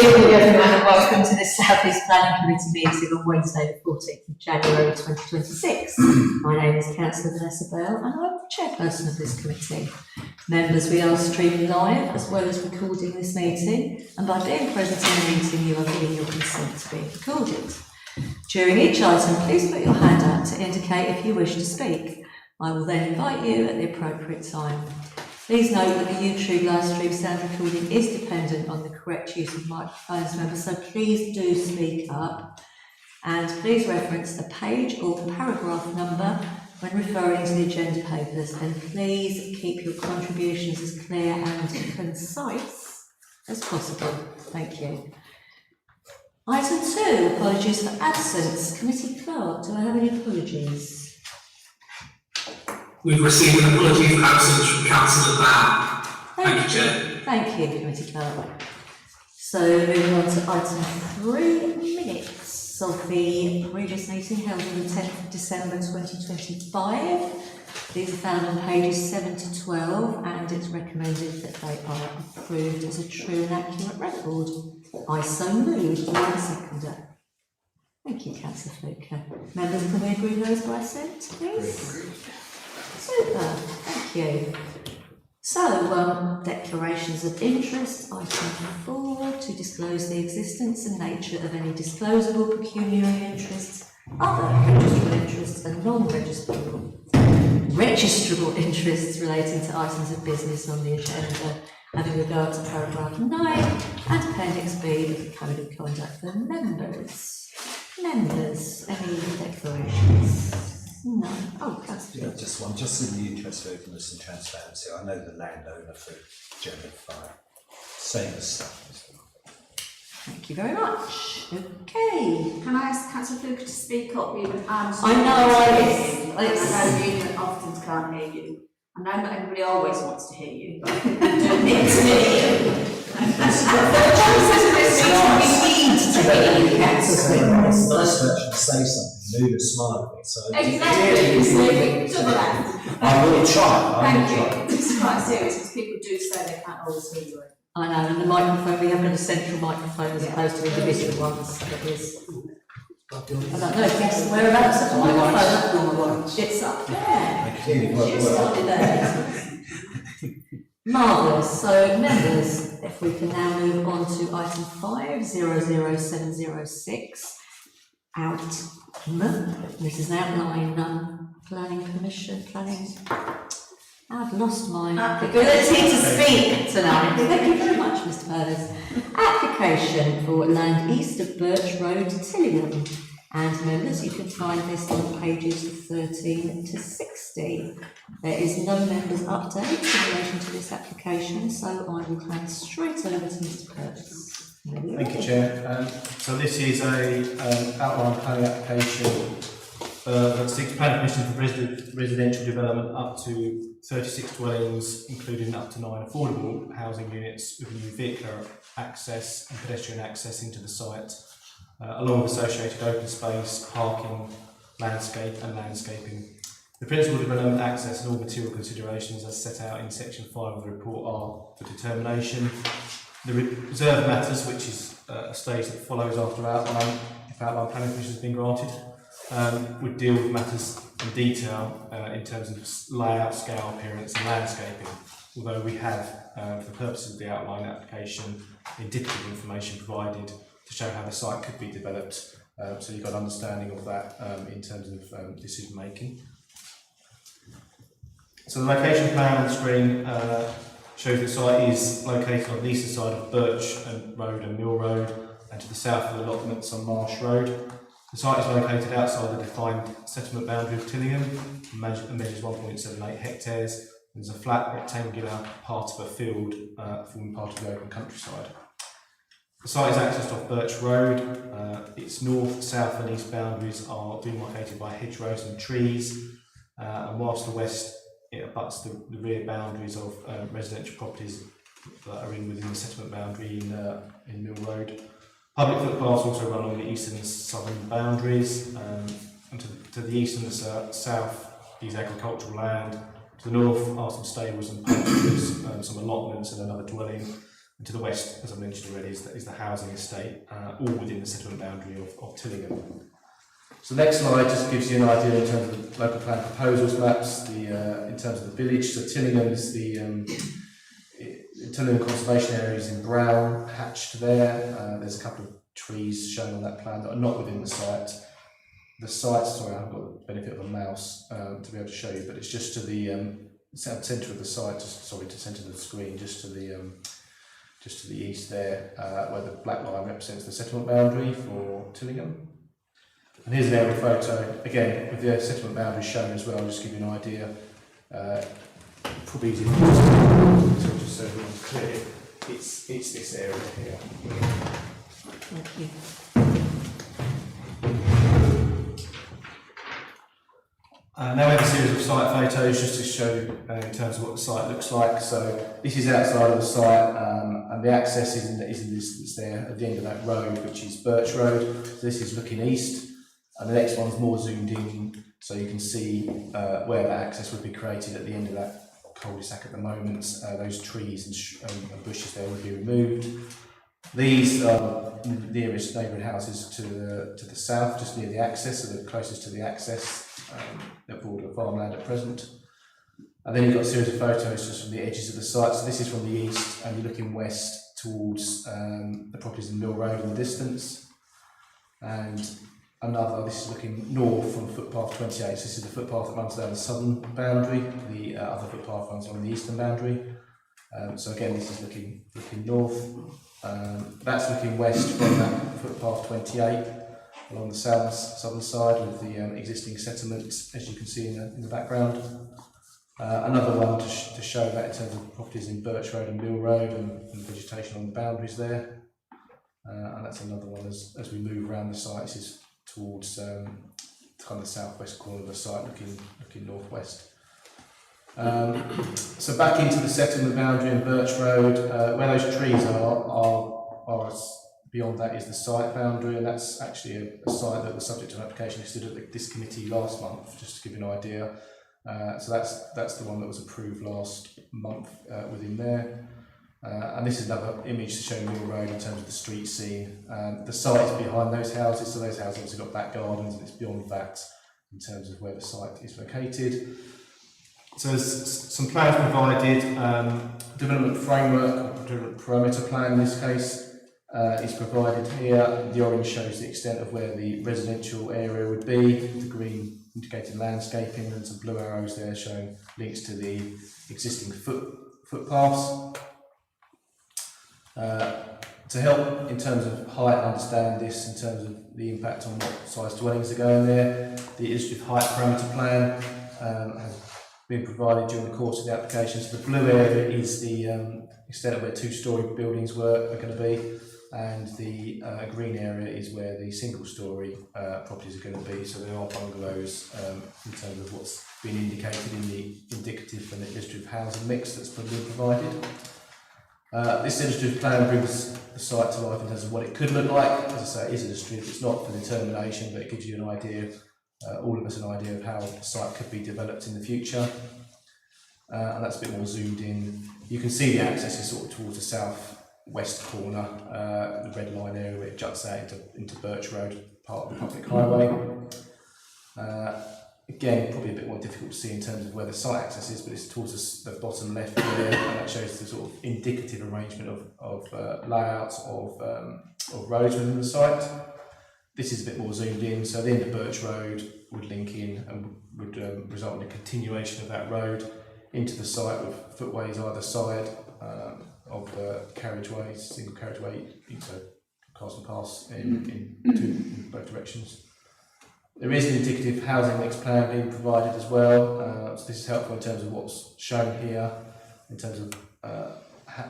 evening everyone and welcome to the South East Planning Committee meeting on Wednesday the 14th of January 2026. My name is Councillor Vanessa Bell and I'm the Chairperson of this committee. Members, we are streaming live as well as recording this meeting, and by being present in the meeting you are giving your consent to being recorded. During each item, please put your hand up to indicate if you wish to speak. I will then invite you at the appropriate time. Please note that the YouTube live stream sound recording is dependent on the correct use of microphones, members, so please do speak up. And please reference the page or paragraph number when referring to the agenda papers, and please keep your contributions as clear and concise as possible. Thank you. Item 2, apologies for absence. Committee Clerk, do I have any apologies? We've received an apology for absence from Councillor Bow. Thank you, Chair. Thank you, Committee Clerk. So moving on to item 3, minutes of the previous meeting held on the 10th of December 2025. These are found on pages 7 to 12 and it's recommended that they are approved as a true and accurate record. I so move. Do I have a seconder? Thank you, Councillor Fluker. Members, can we agree those by assent, please? Super, thank you. So, declarations of interest, item 4, to disclose the existence and nature of any disclosable pecuniary interests, other registrable interests and non-registrable interests relating to items of business on the agenda, having regard to paragraph 9 and appendix B of the Code of Conduct for members. Members, any declarations? No. Oh, that's yeah, just one. Just in the interest of openness and transparency, I know the landowner for Gemma Fire. Same as stuff. Thank you very much. Okay. Can I ask Councillor Fluker to speak up? You I know I know you often can't hear you. I know not everybody always wants to hear you, but you do need to hear you. We need to hear you, Councillor. It's nice to actually say something, move and smile at me. So exactly, double that. I will try. Thank you. This is quite serious because people do say they can't always hear you. I know, and the microphone, we have got a central microphone as opposed to individual ones. That is. I don't know, guess whereabouts of the microphone? It's up there. Just started there. Marvellous. So, members, if we can now move on to item 5, 00706, OUTM. This is an outline planning permission, I've lost my ability to speak tonight. Thank you very much, Mr. Purvis. Application for land east of Birch Road, Tillingham. And members, you can find this on pages 13 to 60. There is no members' update in relation to this application, so I will hand straight over to Mr. Purvis. Thank you, Chair. So this is a outline planning application that seeks planning permission for residential development up to 36 dwellings, including up to 9 affordable housing units with new vehicular access and pedestrian access into the site, along with associated open space, parking, landscape and landscaping. The principal development access and all material considerations as set out in section 5 of the report are for determination. The reserve matters, which is a stage that follows after outline, if outline planning permission has been granted, would deal with matters in detail in terms of layout, scale, appearance and landscaping, although we have, for the purposes of the outline application, indicative information provided to show how the site could be developed, so you've got an understanding of that in terms of decision making. So the location plan on the screen shows the site is located on the eastern side of Birch Road and Mill Road, and to the south of the allotments on Marsh Road. The site is located outside the defined settlement boundary of Tillingham and measures 1.78 hectares. There's a flat rectangular part of a field forming part of the open countryside. The site is accessed off Birch Road. Its north, south and east boundaries are demarcated by hedgerows and trees, and whilst the west it abuts the rear boundaries of residential properties that are within the settlement boundary in Mill Road. Public footpaths also run along the eastern and southern boundaries, and to the east and the south is agricultural land. To the north are some stables and pastures, some allotments and another dwelling. And to the west, as I mentioned already, is the housing estate, all within the settlement boundary of Tillingham. So the next slide just gives you an idea in terms of the local plan proposals maps, in terms of the village. So Tillingham is the Tillingham conservation area is in brown, hatched there. There's a couple of trees shown on that plan that are not within the site. The site, sorry, I haven't got the benefit of a mouse to be able to show you, but it's just to the centre of the site, to centre of the screen, just to the east there, where the black line represents the settlement boundary for Tillingham. And here's an aerial photo, again, with the settlement boundary shown as well, just to give you an idea. Probably easy to just so everyone's clear, it's this area here. Thank you. Now we have a series of site photos just to show in terms of what the site looks like. So this is outside of the site, and the access isn't this that's there at the end of that road, which is Birch Road. So this is looking east, and the next one's more zoomed in, so you can see where that access would be created at the end of that cul-de-sac at the moment. Those trees and bushes there would be removed. These are the nearest neighbouring houses to the south, just near the access, so the closest to the access. They're border of farmland at present. And then you've got a series of photos just from the edges of the site. So this is from the east, and you're looking west towards the properties in Mill Road in the distance. And this is looking north from footpath 28. So this is the footpath that runs down the southern boundary. The other footpath runs along the eastern boundary. So again, this is looking north. That's looking west from that footpath 28 along the southern side with the existing settlements, as you can see in the background. Another one to show that in terms of properties in Birch Road and Mill Road and vegetation on the boundaries there. And that's another one as we move around the site. This is towards kind of the southwest corner of the site, looking northwest. So back into the settlement boundary in Birch Road, where those trees are beyond that is the site boundary, and that's actually a site that was subject to an application listed at this committee last month, just to give you an idea. So that's the one that was approved last month within there. And this is another image to show Mill Road in terms of the street scene. The site is behind those houses, so those houses have got back gardens, and it's beyond that in terms of where the site is located. So there's some plans provided, development framework, or development parameter plan in this case is provided here. The orange shows the extent of where the residential area would be, the green indicated landscaping, and some blue arrows there showing links to the existing footpaths. To help in terms of height understand this, in terms of the impact on what size dwellings are going there, the illustrative height parameter plan has been provided during the course of the application. So the blue area is the extent of where two-storey buildings are going to be, and the green area is where the single-storey properties are going to be. So there are bungalows in terms of what's been indicated in the indicative and illustrative housing mix that's been provided. This illustrative plan brings the site to life in terms of what it could look like. As I say, it is illustrative, it's not for determination, but it gives you an idea, all of us an idea of how the site could be developed in the future. And that's a bit more zoomed in. You can see the access is sort of towards the south-west corner, the red line area where it juts out into Birch Road, part of the public highway. Again, probably a bit more difficult to see in terms of where the site access is, but it's towards the bottom left there, and that shows the sort of indicative arrangement of layouts of roads within the site. This is a bit more zoomed in, so the end of Birch Road would link in and would result in a continuation of that road into the site with footways either side of the carriageways, single carriageway, so cars and pass in both directions. There is an indicative housing mix plan being provided as well, so this is helpful in terms of what's shown here, in terms of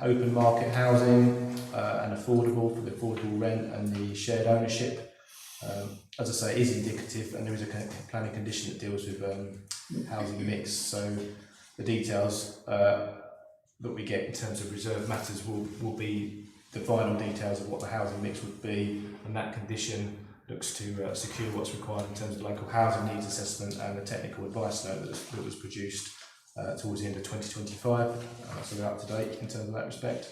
open market housing and affordable, for the affordable rent and the shared ownership. As I say, it is indicative, and there is a planning condition that deals with housing mix, so the details that we get in terms of reserved matters will be the final details of what the housing mix would be, and that condition looks to secure what's required in terms of local housing needs assessment and the technical advice note that was produced towards the end of 2025, so we're up to date in terms of that respect.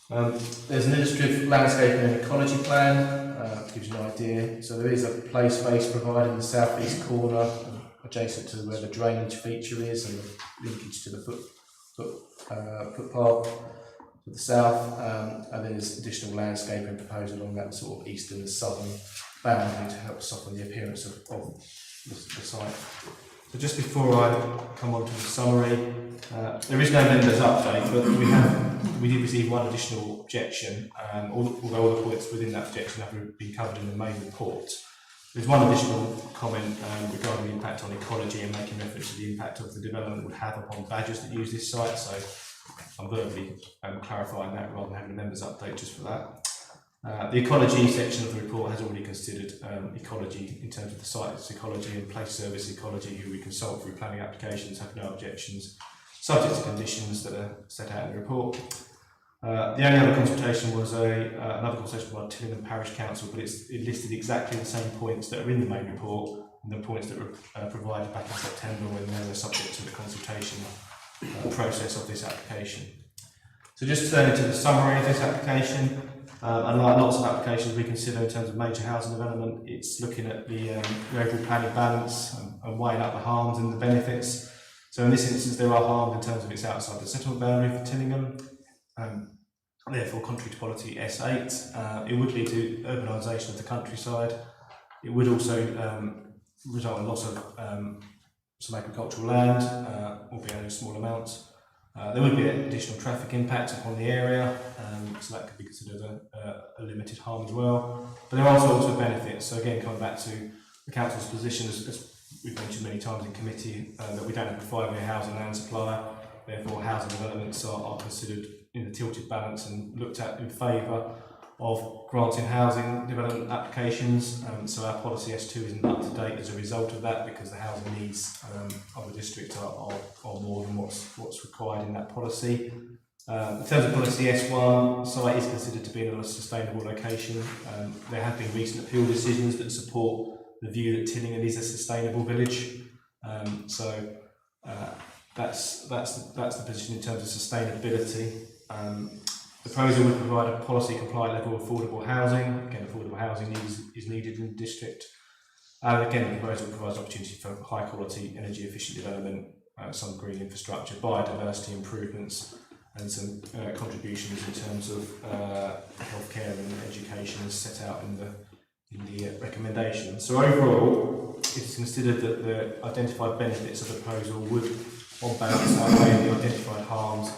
There's an illustrative landscaping and ecology plan, gives you an idea. So there is a play space provided in the southeast corner, adjacent to where the drainage feature is, and the linkage to the footpath to the south. And then there's additional landscaping proposed along that sort of eastern and southern boundary to help soften the appearance of the site. So just before I come on to the summary, there is no members update, but we did receive one additional objection, although all the points within that objection have been covered in the main report. There's one additional comment regarding the impact on ecology and making reference to the impact of the development would have upon badgers that use this site, so I'm verbally clarifying that rather than having a members update just for that. The ecology section of the report has already considered ecology in terms of the site's ecology, and place service ecology, who we consult through planning applications, have no objections, subject to conditions that are set out in the report. The only other consultation was another consultation by Tillingham Parish Council, but it listed exactly the same points that are in the main report and the points that were provided back in September when they were subject to the consultation process of this application. So just turning to the summary of this application, unlike lots of applications we consider in terms of major housing development, it's looking at the overall planning balance and weighing up the harms and the benefits. So in this instance, there are harms in terms of it's outside the settlement boundary for Tillingham, therefore contrary to policy S8. It would lead to urbanisation of the countryside. It would also result in loss of some agricultural land, albeit only small amounts. There would be additional traffic impact upon the area, so that could be considered a limited harm as well. But there are also benefits. So again, coming back to the council's position, as we've mentioned many times in committee, that we don't have a 5-year housing land supply. Therefore, housing developments are considered in a tilted balance and looked at in favour of granting housing development applications. So our policy S2 isn't up to date as a result of that, because the housing needs of the district are more than what's required in that policy. In terms of policy S1, the site is considered to be in a sustainable location. There have been recent appeal decisions that support the view that Tillingham is a sustainable village. That's the position in terms of sustainability. The proposal would provide a policy compliant level of affordable housing. Again, affordable housing is needed in the district. Again, the proposal provides opportunity for high quality, energy efficient development, some green infrastructure, biodiversity improvements, and some contributions in terms of healthcare and education as set out in the recommendation. So overall, it is considered that the identified benefits of the proposal would, on balance, outweigh the identified harms,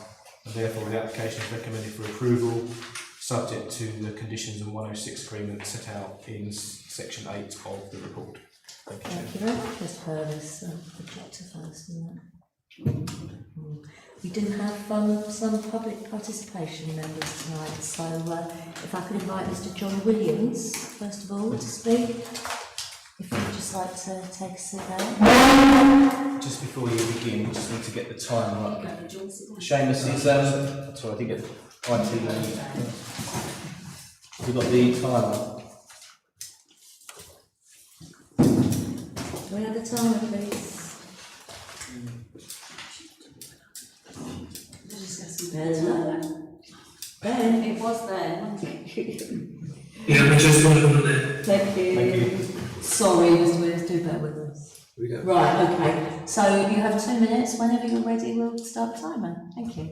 and therefore the application is recommended for approval, subject to the conditions of 106 agreement set out in section 8 of the report. Thank you. Thank you very much, Mr. Purvis. Objector first, isn't it? We do have some public participation members tonight, so if I could invite Mr. John Williams, first of all, to speak. If you'd just like to take a sit down. Just before you begin, we just need to get the time right. Seamus is, sorry, I did get IT. Have you got the timer? Do we have the timer, please? Hello. Ben. It was there, wasn't it? Yeah, we just want to minute. Thank you. Thank you. Sorry, Mr. Williams, do bear with us. Right, okay. So you have 2 minutes. Whenever you're ready, we'll start the timer. Thank you.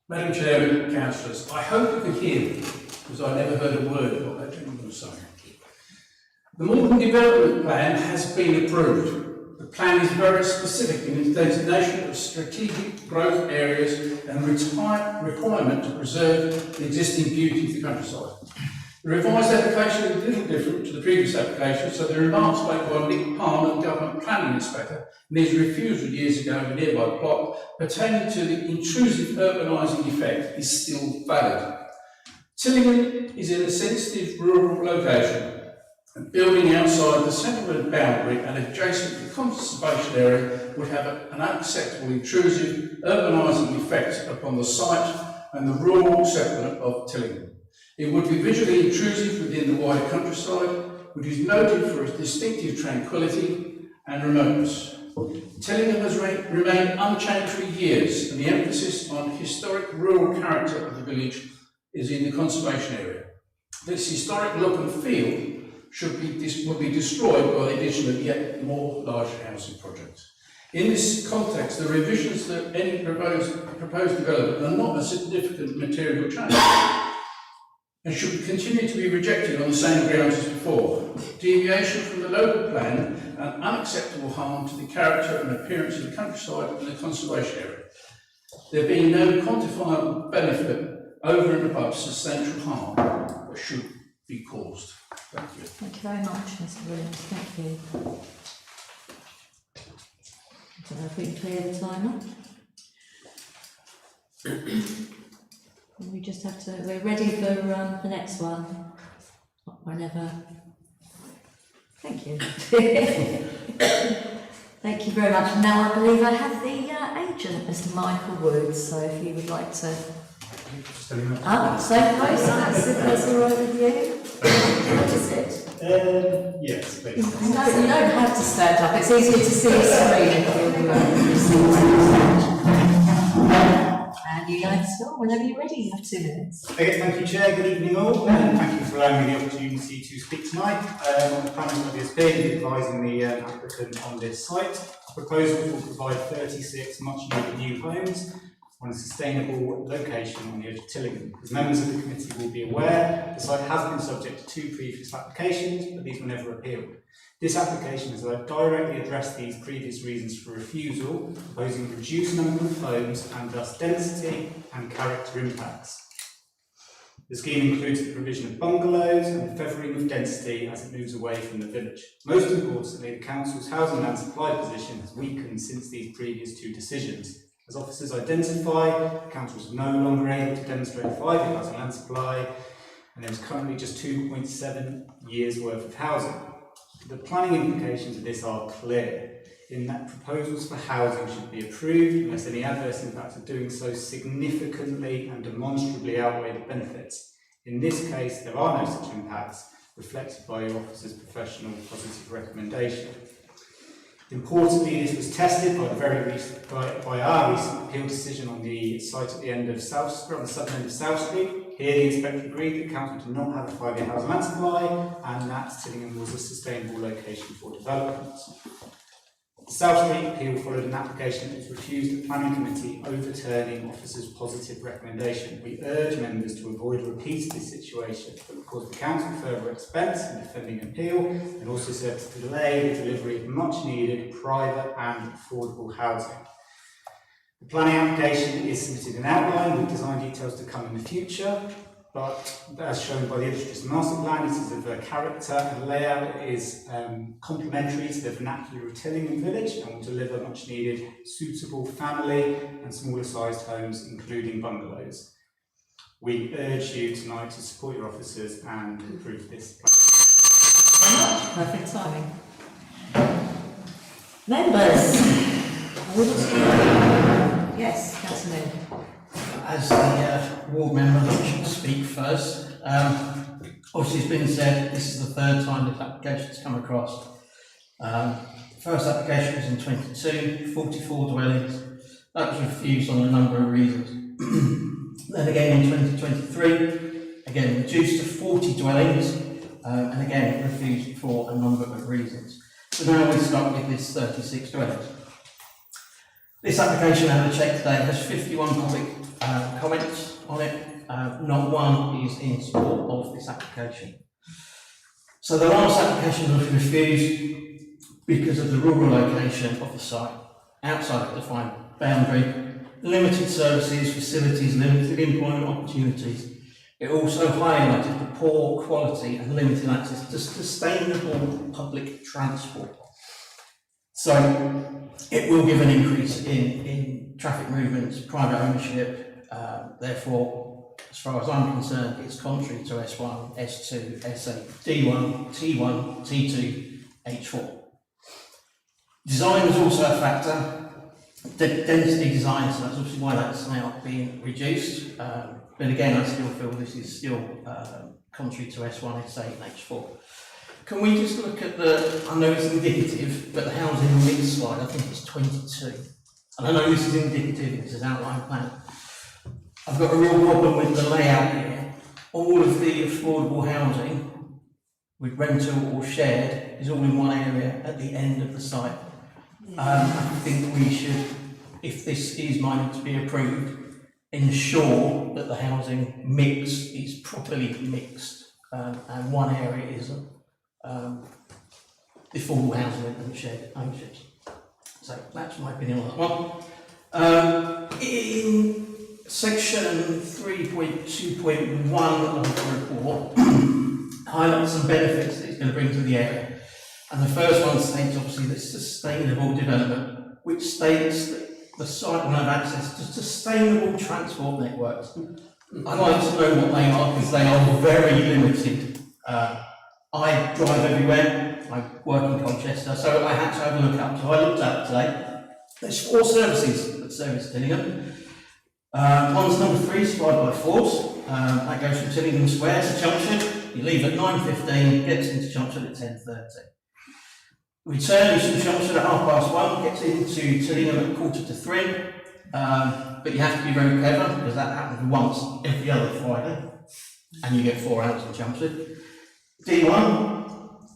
Madam Chair, councillors, I hope you can hear me, because I never heard a word of what that gentleman was saying. The Malden Development Plan has been approved. The plan is very specific in its designation of strategic growth areas and requirement to preserve the existing beauty of the countryside. The revised application is a little different to the previous application, so the remarks made by Nick Palmer, the Government Planning Inspector, and his refusal years ago of a nearby plot pertaining to the intrusive urbanising effect is still valid. Tillingham is in a sensitive rural location, and building outside the settlement boundary and adjacent to the conservation area would have an unacceptable intrusive urbanising effect upon the site and the rural settlement of Tillingham. It would be visually intrusive within the wider countryside, which is noted for its distinctive tranquility and remoteness. Tillingham has remained unchanged for years, and the emphasis on historic rural character of the village is in the conservation area. This historic look and feel will be destroyed by the addition of yet more large housing projects. In this context, the revisions to any proposed development are not a significant material change and should continue to be rejected on the same grounds as before. Deviation from the local plan and unacceptable harm to the character and appearance of the countryside and the conservation area. There being no quantifiable benefit over and above substantial harm that should be caused. Thank you. Thank you very much, Mr. Williams. Thank you. I don't know if we can clear the timer. We just have to, we're ready for the next one. Whenever. Thank you. Thank you very much. Now I believe I have the agent, Mr. Michael Woods, so if you would like to. So close, that's all right with you. What is it? Yes, please. You don't have to stand up, it's easier to see a screen if you're and you guys start whenever you're ready, you have 2 minutes. Okay, thank you, Chair. Good evening, all, and thank you for allowing me the opportunity to speak tonight. On the planning of this bid, advising the applicant on this site. A proposal will provide 36 much-needed new homes on a sustainable location on the edge of Tillingham. As members of the committee will be aware, the site has been subject to 2 previous applications, but these were never appealed. This application has directly addressed these previous reasons for refusal, proposing a reduced number of homes and thus density and character impacts. The scheme includes the provision of bungalows and the feathering of density as it moves away from the village. Most importantly, the council's housing land supply position has weakened since these previous 2 decisions. As officers identify, the council is no longer able to demonstrate 5-year housing land supply, and there is currently just 2.7 years worth of housing. The planning implications of this are clear, in that proposals for housing should be approved unless any adverse impacts of doing so significantly and demonstrably outweigh the benefits. In this case, there are no such impacts, reflected by your officer's professional positive recommendation. Importantly, this was tested by our recent appeal decision on the site at the end of on the southern end of South Street. Here, the inspector agreed that council did not have a 5-year housing land supply, and that Tillingham was a sustainable location for development. The South Street appeal followed an application that was refused at the planning committee, overturning officer's positive recommendation. We urge members to avoid a repeat of this situation that would cause the council further expense in defending an appeal and also serve to delay the delivery of much needed private and affordable housing. The planning application is submitted in outline with design details to come in the future, but as shown by the illustrative master plan, it is of a character and layout that is complementary to the vernacular of Tillingham village and will deliver much needed suitable family and smaller sized homes, including bungalows. We urge you tonight to support your officers and approve this plan. Perfect timing. Members, yes, Councillor. As the ward member, I should speak first. Obviously, it's been said this is the 3rd time this application has come across. First application was in 22, 44 dwellings. That was refused on a number of reasons. Then again in 2023, again reduced to 40 dwellings, and again refused for a number of reasons. So now we're stuck with this 36 dwellings. This application, I had a check today, has 51 public comments on it. Not one is in support of this application. So the last application was refused because of the rural location of the site, outside of the defined boundary, limited services, facilities, limited employment opportunities. It also highlighted the poor quality and limited access to sustainable public transport. So it will give an increase in traffic movements, private ownership, therefore, as far as I'm concerned, it's contrary to S1, S2, S8, D1, T1, T2, H4. Design was also a factor. Density design, so that's obviously why that's now being reduced. But again, I still feel this is still contrary to S1, S8 and H4. Can we just look at I know it's indicative, but the housing mix slide, I think it's 22. And I know this is indicative, this is outline plan. I've got a real problem with the layout here. all of the affordable housing with rental or shared is all in one area at the end of the site. I think we should, if this is minded to be approved, ensure that the housing mix is properly mixed, and one area is the affordable housing and shared ownerships. So that's my opinion on that one. In section 3.2.1 of the report, highlights some benefits that it's going to bring to the area. And the first one states obviously that sustainable development, which states that the site will have access to sustainable transport networks. I'd like to know what they are, because they are very limited. I drive everywhere, I work in Colchester, so I had to have a look up. So I looked up today. There's 4 services that service Tillingham. One's number 3, supplied by Force. That goes from Tillingham Square to Junction. You leave at 9:15, gets into Junction at 10:30. Returns from Junction at 1:30, gets into Tillingham at 2:45. But you have to be very clever, because that happens once every other Friday, and you get 4 hours in Junction. D1,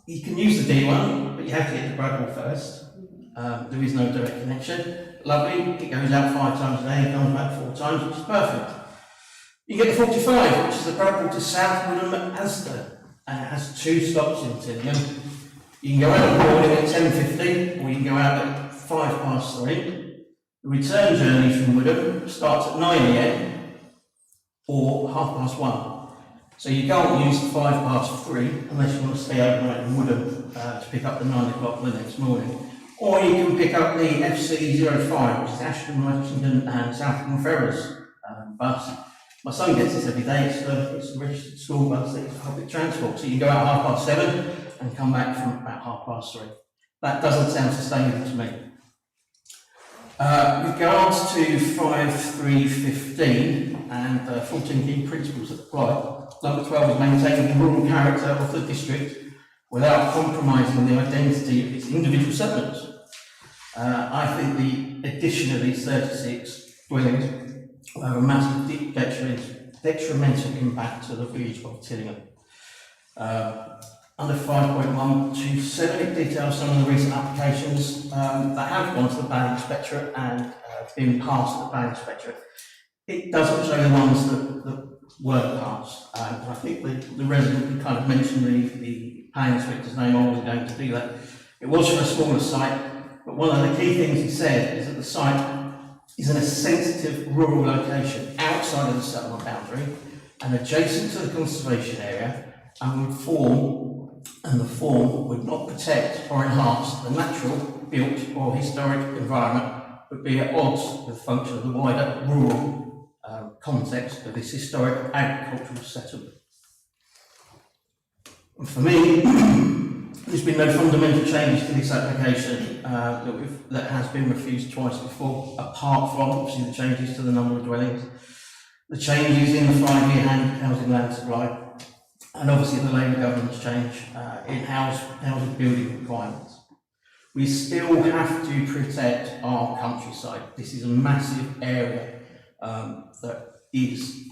you can use the D1, but you have to get to Bradwell first. There is no direct connection. Lovely, it goes out 5 times a day, comes back 4 times, which is perfect. You get the 45, which is the Bradwell to South Woodham at Asda, and it has 2 stops in Tillingham. You can go out in the morning at 10:15, or you can go out at 3:05. The return journey from Woodham starts at 9 AM or 1:30. So you can't use the 3:05 unless you want to stay overnight in Woodham to pick up the 9 o'clock the next morning. Or you can pick up the FC05, which is Ashton, Washington and Southern Ferrers bus. My son gets this every day. It's a registered school bus that is public transport. So you go out at 7:30 and come back from about 3:30. That doesn't sound sustainable to me. With regards to 5.3.15 and 14 key principles that apply, number 12 is maintaining the rural character of the district without compromising the identity of its individual settlements. I think the addition of these 36 dwellings will have a massive detrimental impact to the village of Tillingham. Under 5.127, it details some of the recent applications that have gone to the planning inspectorate and been passed at the planning inspectorate. It doesn't show the ones that weren't passed. I think the resident kind of mentioned the planning inspector's name. I wasn't going to do that. It was for a smaller site, but one of the key things he said is that the site is in a sensitive rural location outside of the settlement boundary and adjacent to the conservation area, and the form would not protect or enhance the natural, built or historic environment, but be at odds with the function of the wider rural context of this historic agricultural settlement. And for me, there's been no fundamental changes to this application that has been refused twice before, apart from obviously the changes to the number of dwellings, the changes in the 5-year housing land supply, and obviously the Labour government's change in housing building requirements. We still have to protect our countryside. This is a massive area that is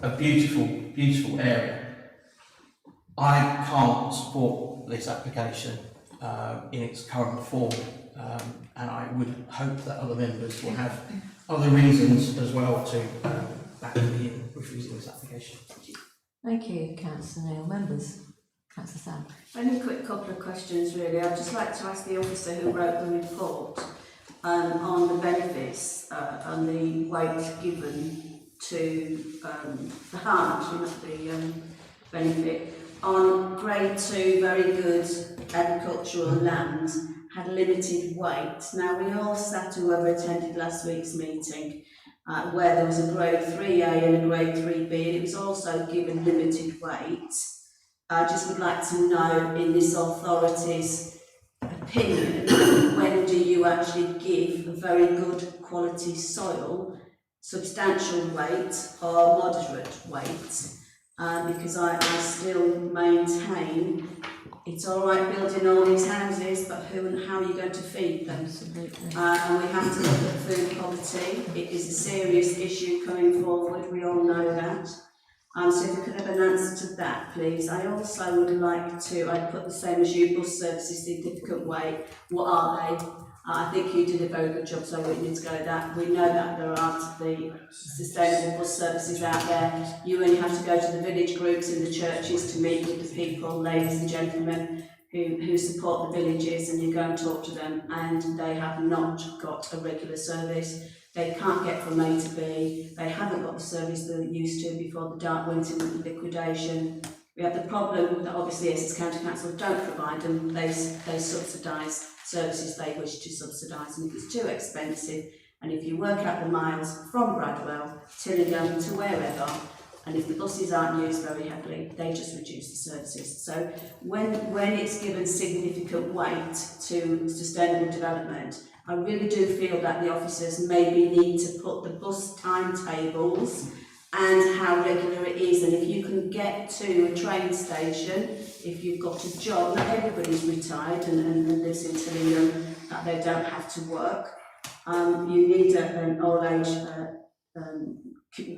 a beautiful, beautiful area. I can't support this application in its current form, and I would hope that other members will have other reasons as well to back me in refusing this application. Thank you. Thank you, Councillor Neil. Members? Councillor Sam. Only a quick couple of questions really. I'd just like to ask the officer who wrote the report on the benefits and the weight given to the harm, actually not the benefit, on grade 2 very good agricultural land had limited weight. Now we all sat, whoever attended last week's meeting, where there was a grade 3A and a grade 3B, and it was also given limited weight. I just would like to know, in this authority's opinion, when do you actually give a very good quality soil substantial weight or moderate weight? Because I still maintain it's all right building all these houses, but who and how are you going to feed them? Absolutely. And we have to look at food poverty. It is a serious issue coming forward, we all know that. So if I could have an answer to that, please. I also would like to, I'd put the same as you, bus services, significant weight. What are they? I think you did a very good job, so I wouldn't need to go with that. We know that there aren't the sustainable bus services out there. You only have to go to the village groups in the churches to meet with the people, ladies and gentlemen, who support the villages, and you go and talk to them, and they have not got a regular service. They can't get from A to B. They haven't got the service they used to before the DART went into liquidation. We have the problem that obviously Essex County Council don't provide them. They subsidise services they wish to subsidise, and if it's too expensive, and if you work out the miles from Bradwell, Tillingham to wherever, and if the buses aren't used very heavily, they just reduce the services. So when it's given significant weight to sustainable development, I really do feel that the officers maybe need to put the bus timetables and how regular it is, and if you can get to a train station, if you've got a job, not everybody's retired and lives in Tillingham, that they don't have to work. You need an old age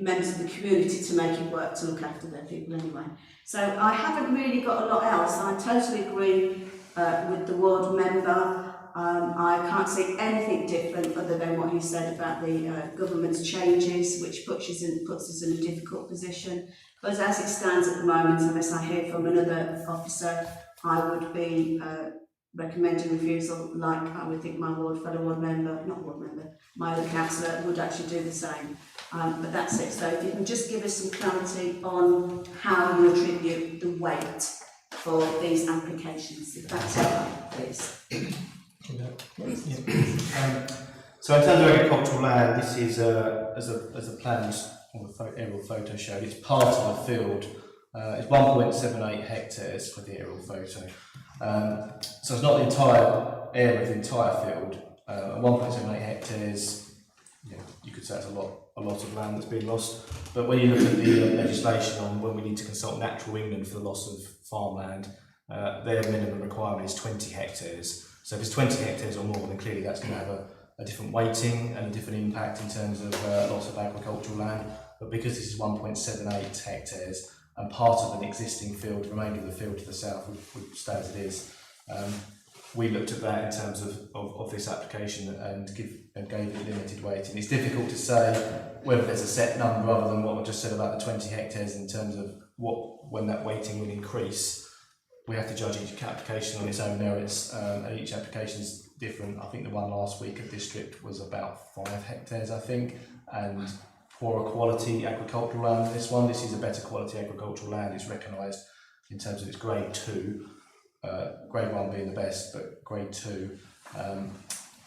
members of the community to make it work, to look after their people anyway. So I haven't really got a lot else. I totally agree with the ward member. I can't see anything different other than what he said about the government's changes, which puts us in a difficult position. But as it stands at the moment, unless I hear from another officer, I would be recommending refusal, like I would think my fellow ward member, my other councillor would actually do the same. But that's it. So if you can just give us some clarity on how you attribute the weight for these applications, if that's all right, please. So in terms of agricultural land, this is as the plans or the aerial photo showed, it's part of a field. It's 1.78 hectares for the aerial photo. So it's not the entire area of the entire field. 1.78 hectares, you could say it's a lot of land that's been lost. But when you look at the legislation on when we need to consult Natural England for the loss of farmland, their minimum requirement is 20 hectares. So if it's 20 hectares or more, then clearly that's going to have a different weighting and a different impact in terms of loss of agricultural land. But because this is 1.78 hectares and part of an existing field, the remainder of the field to the south would stay as it is. We looked at that in terms of this application and gave it limited weighting. It's difficult to say whether there's a set number other than what I just said about the 20 hectares in terms of when that weighting will increase. We have to judge each application on its own merits, and each application is different. I think the one last week at District was about 5 hectares, I think, and poorer quality agricultural land. This is a better quality agricultural land. It's recognised in terms of its grade 2, grade 1 being the best, but grade 2.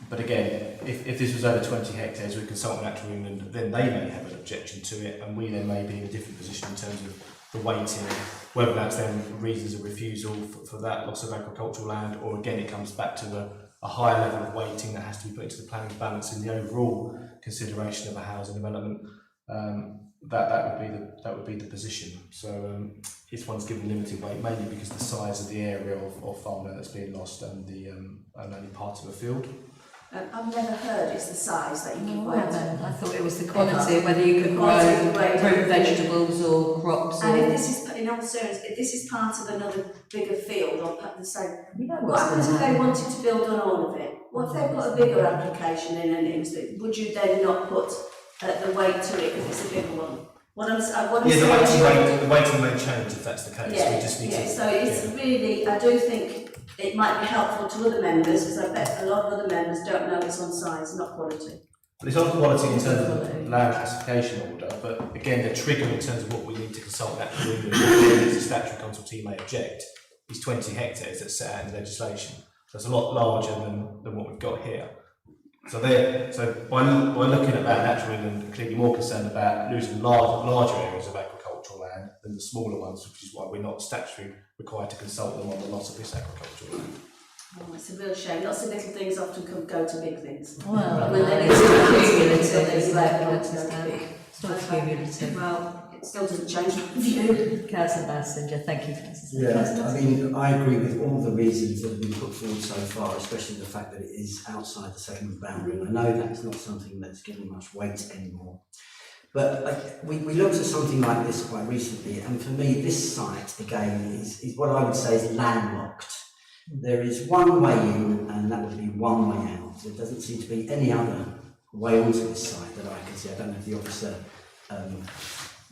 But again, if this was over 20 hectares, we consult Natural England, then they may have an objection to it, and we then may be in a different position in terms of the weighting, whether that's then reasons of refusal for that loss of agricultural land, or again it comes back to a higher level of weighting that has to be put into the planning balance in the overall consideration of a housing development. That would be the position. So this one's given limited weight mainly because the size of the area of farmland that's being lost and only part of a field. I've never heard it's the size that you can weight. I thought it was the quality, whether you can grow fruit, vegetables or crops. And if this is, in all seriousness, if this is part of another bigger field or the same, what what's happens going if to they happen. wanted to build on all of it? What if they put a bigger application in and it was, would you then not put the weight to it because it's a bigger one? The weighting may change if that's the case. Yeah, We just need to. So it's really, I do think it might be helpful to other members, because I bet a lot of other members don't know it's on size, not quality. But it's on quality in terms of land classification order, but again, the trigger in terms of what we need to consult Natural England, as a statutory consultee may object, is 20 hectares that's set out in the legislation. So it's a lot larger than what we've got here. So by looking at that, Natural England are clearly more concerned about losing larger areas of agricultural land than the smaller ones, which is why we're not statutorily required to consult them on the loss of this agricultural land. Oh, it's a real shame. Lots of little things often go to big things. Well, when they it's get cumulative, it's not cumulative. Well, it still doesn't change my view. Councillor Bassinger, thank you, Councillor. Yeah, I mean, I agree with all the reasons that have been put forward so far, especially the fact that it is outside the segment boundary. And I know that's not something that's given much weight anymore. But we looked at something like this quite recently, and for me, this site again is what I would say is landlocked. There is one way in, and that would be one way out. There doesn't seem to be any other way onto this site that I can see. I don't know if the officer,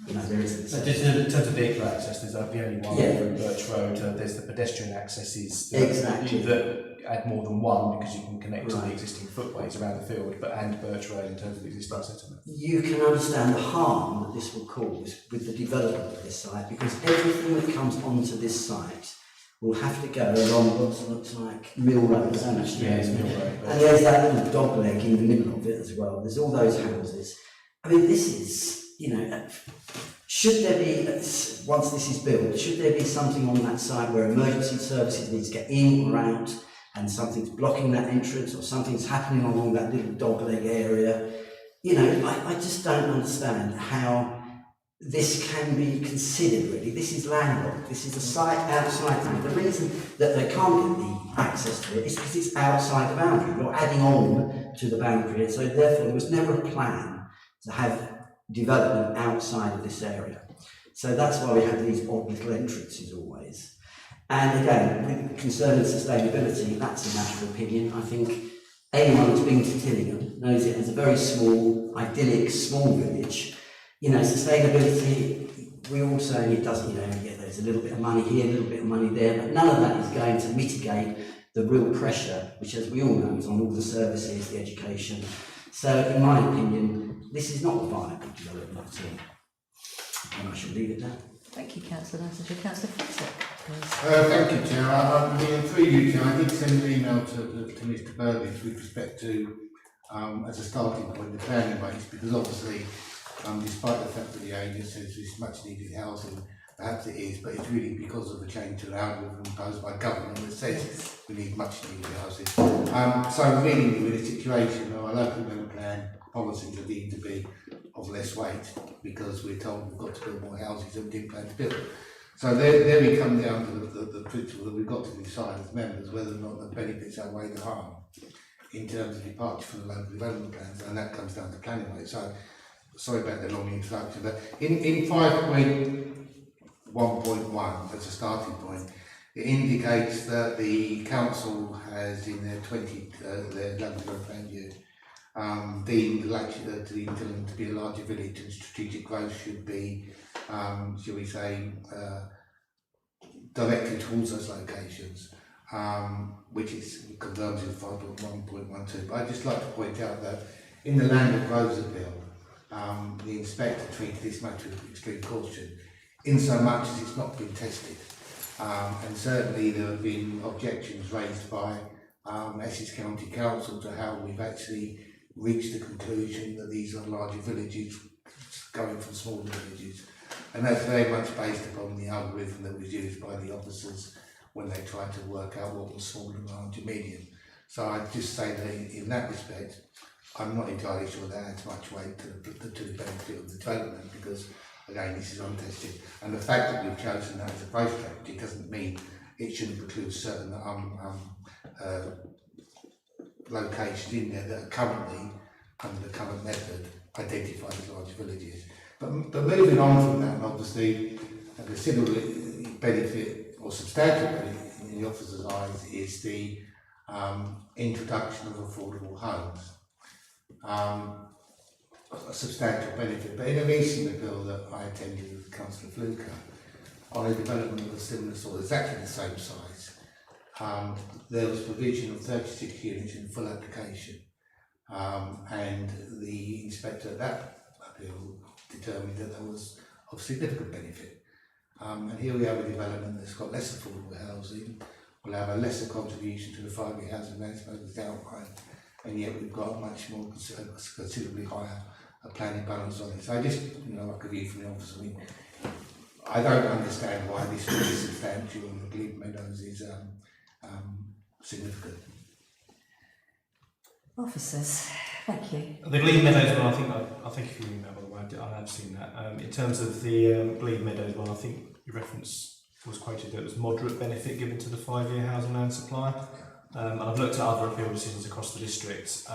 there isn't. So just in terms of vehicle access, there's the only one through Birch Road. There's the pedestrian accesses that add more than one because you can connect to the existing footways around the field, and Birch Road in terms of the existing settlement. You can understand the harm that this will cause with the development of this site, because everything that comes onto this site will have to go along what looks like Mill Road. It's Mill Road. And there's that little dog leg in the middle of it as well. There's all those houses. I mean, this is, should there be, once this is built, should there be something on that site where emergency services need to get in or out, and something's blocking that entrance, or something's happening along that little dog leg area? I just don't understand how this can be considered, really. This is landlocked. This is a site outside the boundary. The reason that they can't get the access to it is because it's outside the boundary. You're adding on to the boundary, and so therefore there was never a plan to have development outside of this area. So that's why we have these odd little entrances always. And again, with concern of sustainability, that's a matter of opinion. I think anyone who's been to Tillingham knows it as a very small, idyllic, small village. Sustainability, we all say it doesn't, there's a little bit of money here, a little bit of money there, but none of that is going to mitigate the real pressure, which, as we all know, is on all the services, the education. So, in my opinion, this is not a viable development at all. And I shall leave it there. Thank you, Councillor Lassiter. Councillor Fletcher, please. Thank you, Chair. Through you, Chair, I did send an email to Mr. Burbidge with respect to, as a starting point, the planning base, because obviously, despite the fact that the AIM says it's much needed housing, perhaps it is, but it's really because of the change to the algorithm imposed by government that says we need much needed housing. So really, with a situation where our local development plan policies are deemed to be of less weight because we're told we've got to build more houses than we didn't plan to build. So there we come down to the principle that we've got to decide as members whether or not the benefits outweigh the harm in terms of departure from the local development plans, and that comes down to planning rate. So sorry about the long introduction, but in 5.1.1 as a starting point, it indicates that the council has in their their local development plan year deemed Tillingham to be a larger village, and strategic growth should be, shall we say, directed towards those locations, which is confirmed in 5.1.12. But I'd just like to point out that in the Land of Roads appeal, the inspector treated this matter with extreme caution, in so much as it's not been tested. And certainly there have been objections raised by Essex County Council to how we've actually reached the conclusion that these are larger villages going from smaller villages. And that's very much based upon the algorithm that was used by the officers when they tried to work out what was small and large and medium. So I'd just say that in that respect, I'm not entirely sure that adds much weight to the benefit of the development, because again, this is untested. And the fact that we've chosen that as a growth strategy doesn't mean it shouldn't preclude certain locations in there that are currently, under the current method, identified as large villages. But moving on from that, obviously, a considerable benefit or substantial benefit in the officer's eyes is the introduction of affordable homes. A substantial benefit, but in a recent appeal that I attended with Councillor Fluker on a development of a similar sort, exactly the same size, there was provision of 36 units in full application, and the inspector at that appeal determined that there was of significant benefit. And here we have a development that's got less affordable housing, will have a lesser contribution to the 5-year housing management as outlined, and yet we've got a much more considerably higher planning balance on it. So I just, like a view from the office, I don't understand why this is substantial and the Glebe Meadows is significant. Officers, thank you. The Glebe Meadows one, I think if you email, by the way, I have seen that. In terms of the Glebe Meadows one, I think your reference was quoted that it was moderate benefit given to the 5-year housing land supply. And I've looked at other appeal decisions across the district,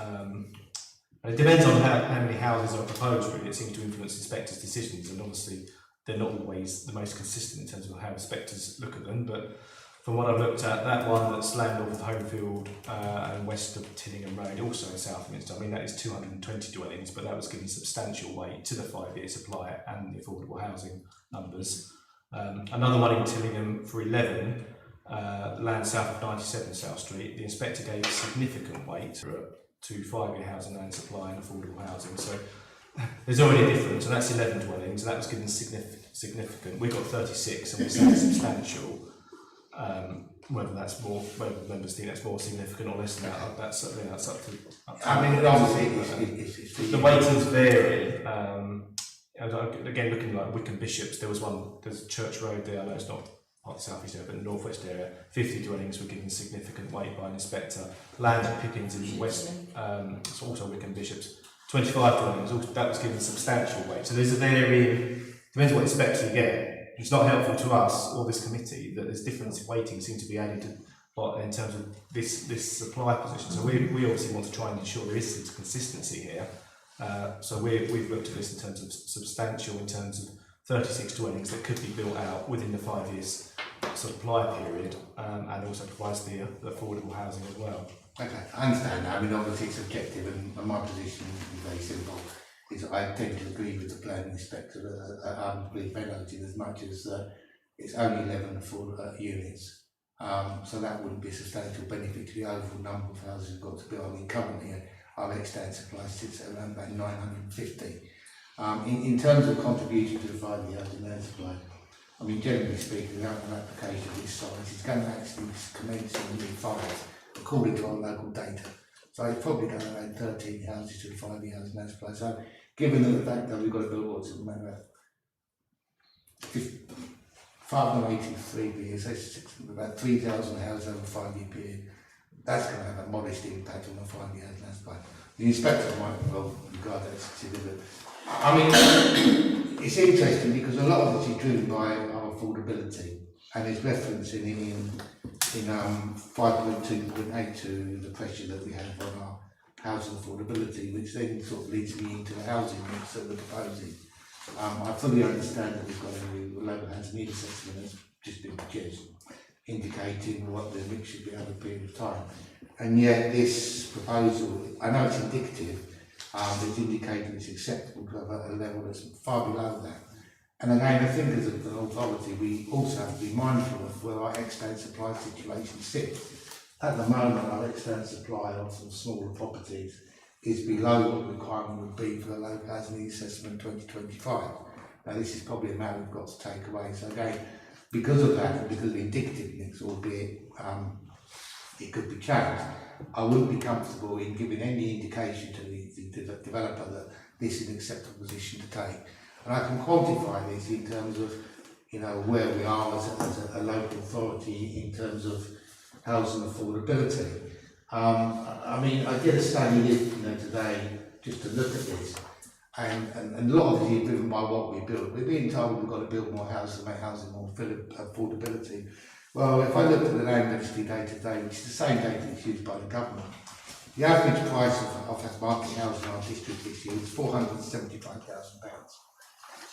And it depends on how many houses are proposed, really. It seems to influence inspectors' decisions, and obviously they're not always the most consistent in terms of how inspectors look at them. But from what I've looked at, that one that's land north of Homefield and west of Tillingham Road, also in Southminster, I mean, that is 220 dwellings, but that was given substantial weight to the 5-year supply and the affordable housing numbers. Another one in Tillingham for 11, land south of 97 South Street, the inspector gave significant weight to 5-year housing land supply and affordable housing. So there's already a difference, and that's 11 dwellings, and that was given significant. We've got 36, and we're saying substantial. Whether that's more, whether members think that's more significant or less than that, that's up to. I mean, obviously, it's the weightings vary. Again, looking like Wickham Bishops, there's a Church Road there. I know it's not part of the south east area, but in the northwest area, 50 dwellings were given significant weight by an inspector. Land at Pickens in the west, it's also Wickham Bishops, 25 dwellings, that was given substantial weight. So there's a varying, depends what inspector you get. It's not helpful to us or this committee that there's different weighting seem to be added to, but in terms of this supply position. So we obviously want to try and ensure there is some consistency here. So we've looked at this in terms of substantial, in terms of 36 dwellings that could be built out within the 5 years supply period, and also provides the affordable housing as well. Okay, I understand that. I mean, obviously it's objective, and my position is very simple. Is I tend to agree with the planning inspector with penalty as much as it's only 11 units. So that wouldn't be a substantial benefit to the overall number of houses we've got to build. I mean, currently our extant supply sits at around about 950. In terms of contribution to the 5-year housing land supply, I mean, generally speaking, without an application of this size, it's going to actually commence in year 5, according to our local data. So it's probably going to add 13 houses to the 5-year housing land supply. So, given the fact that we've got to build what's about 583 years, that's about 3,000 houses over a 5-year period, that's going to have a modest impact on the 5-year housing land supply. The inspector might well regard that as significant. I mean, it's interesting because a lot of this is driven by our affordability, and there's reference in 5.2.8 to the pressure that we have on our housing affordability, which then sort of leads me into the housing mix that we're proposing. I fully understand that we've got a new local housing need assessment that's just been produced, indicating what the mix should be over a period of time. And yet this proposal, I know it's indicative, it's indicating it's acceptable to have a level that's far below that. And again, I think as an authority, we also have to be mindful of where our extant supply situation sits. At the moment, our extant supply of some smaller properties is below what the requirement would be for the local housing need assessment 2025. Now, this is probably a matter we've got to take away. So again, because of that, and because of the indicativeness, albeit it could be changed, I wouldn't be comfortable in giving any indication to the developer that this is an acceptable position to take. And I can quantify this in terms of, where we are as a local authority in terms of housing affordability. I mean, I did a study today just to look at this, and a lot of it is driven by what we build. We're being told we've got to build more houses to make housing more affordability. Well, if I look at the land registry data today, which is the same data that's used by the government, the average price of market housing in our district this year is £475,000.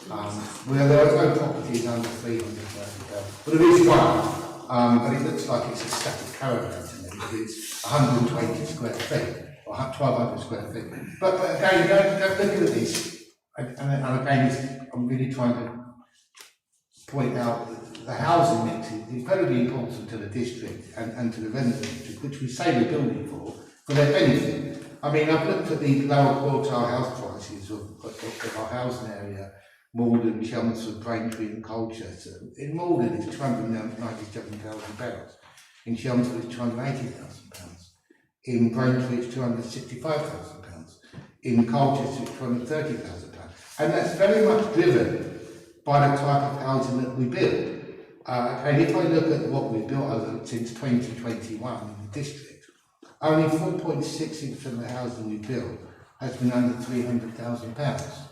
Well, there are no properties under £300,000, but there is one, but it looks like it's a static caravan to me. It's 120 square feet, or 1,200 square feet. But again, don't look at this, and again, I'm really trying to point out that the housing mix is incredibly important to the district and to the resident district, which we say we're building for their benefit. I mean, I've looked at the lower quartile house prices of our housing area, Malden, Chelmsford, Braintree and Colchester. In Malden it's £297,000. In Chelmsford it's £280,000. In Braintree it's £265,000. In Colchester it's £230,000. And that's very much driven by the type of housing that we build. And if I look at what we've built since 2021 in the district, only 4.6% of the housing we built has been under £300,000.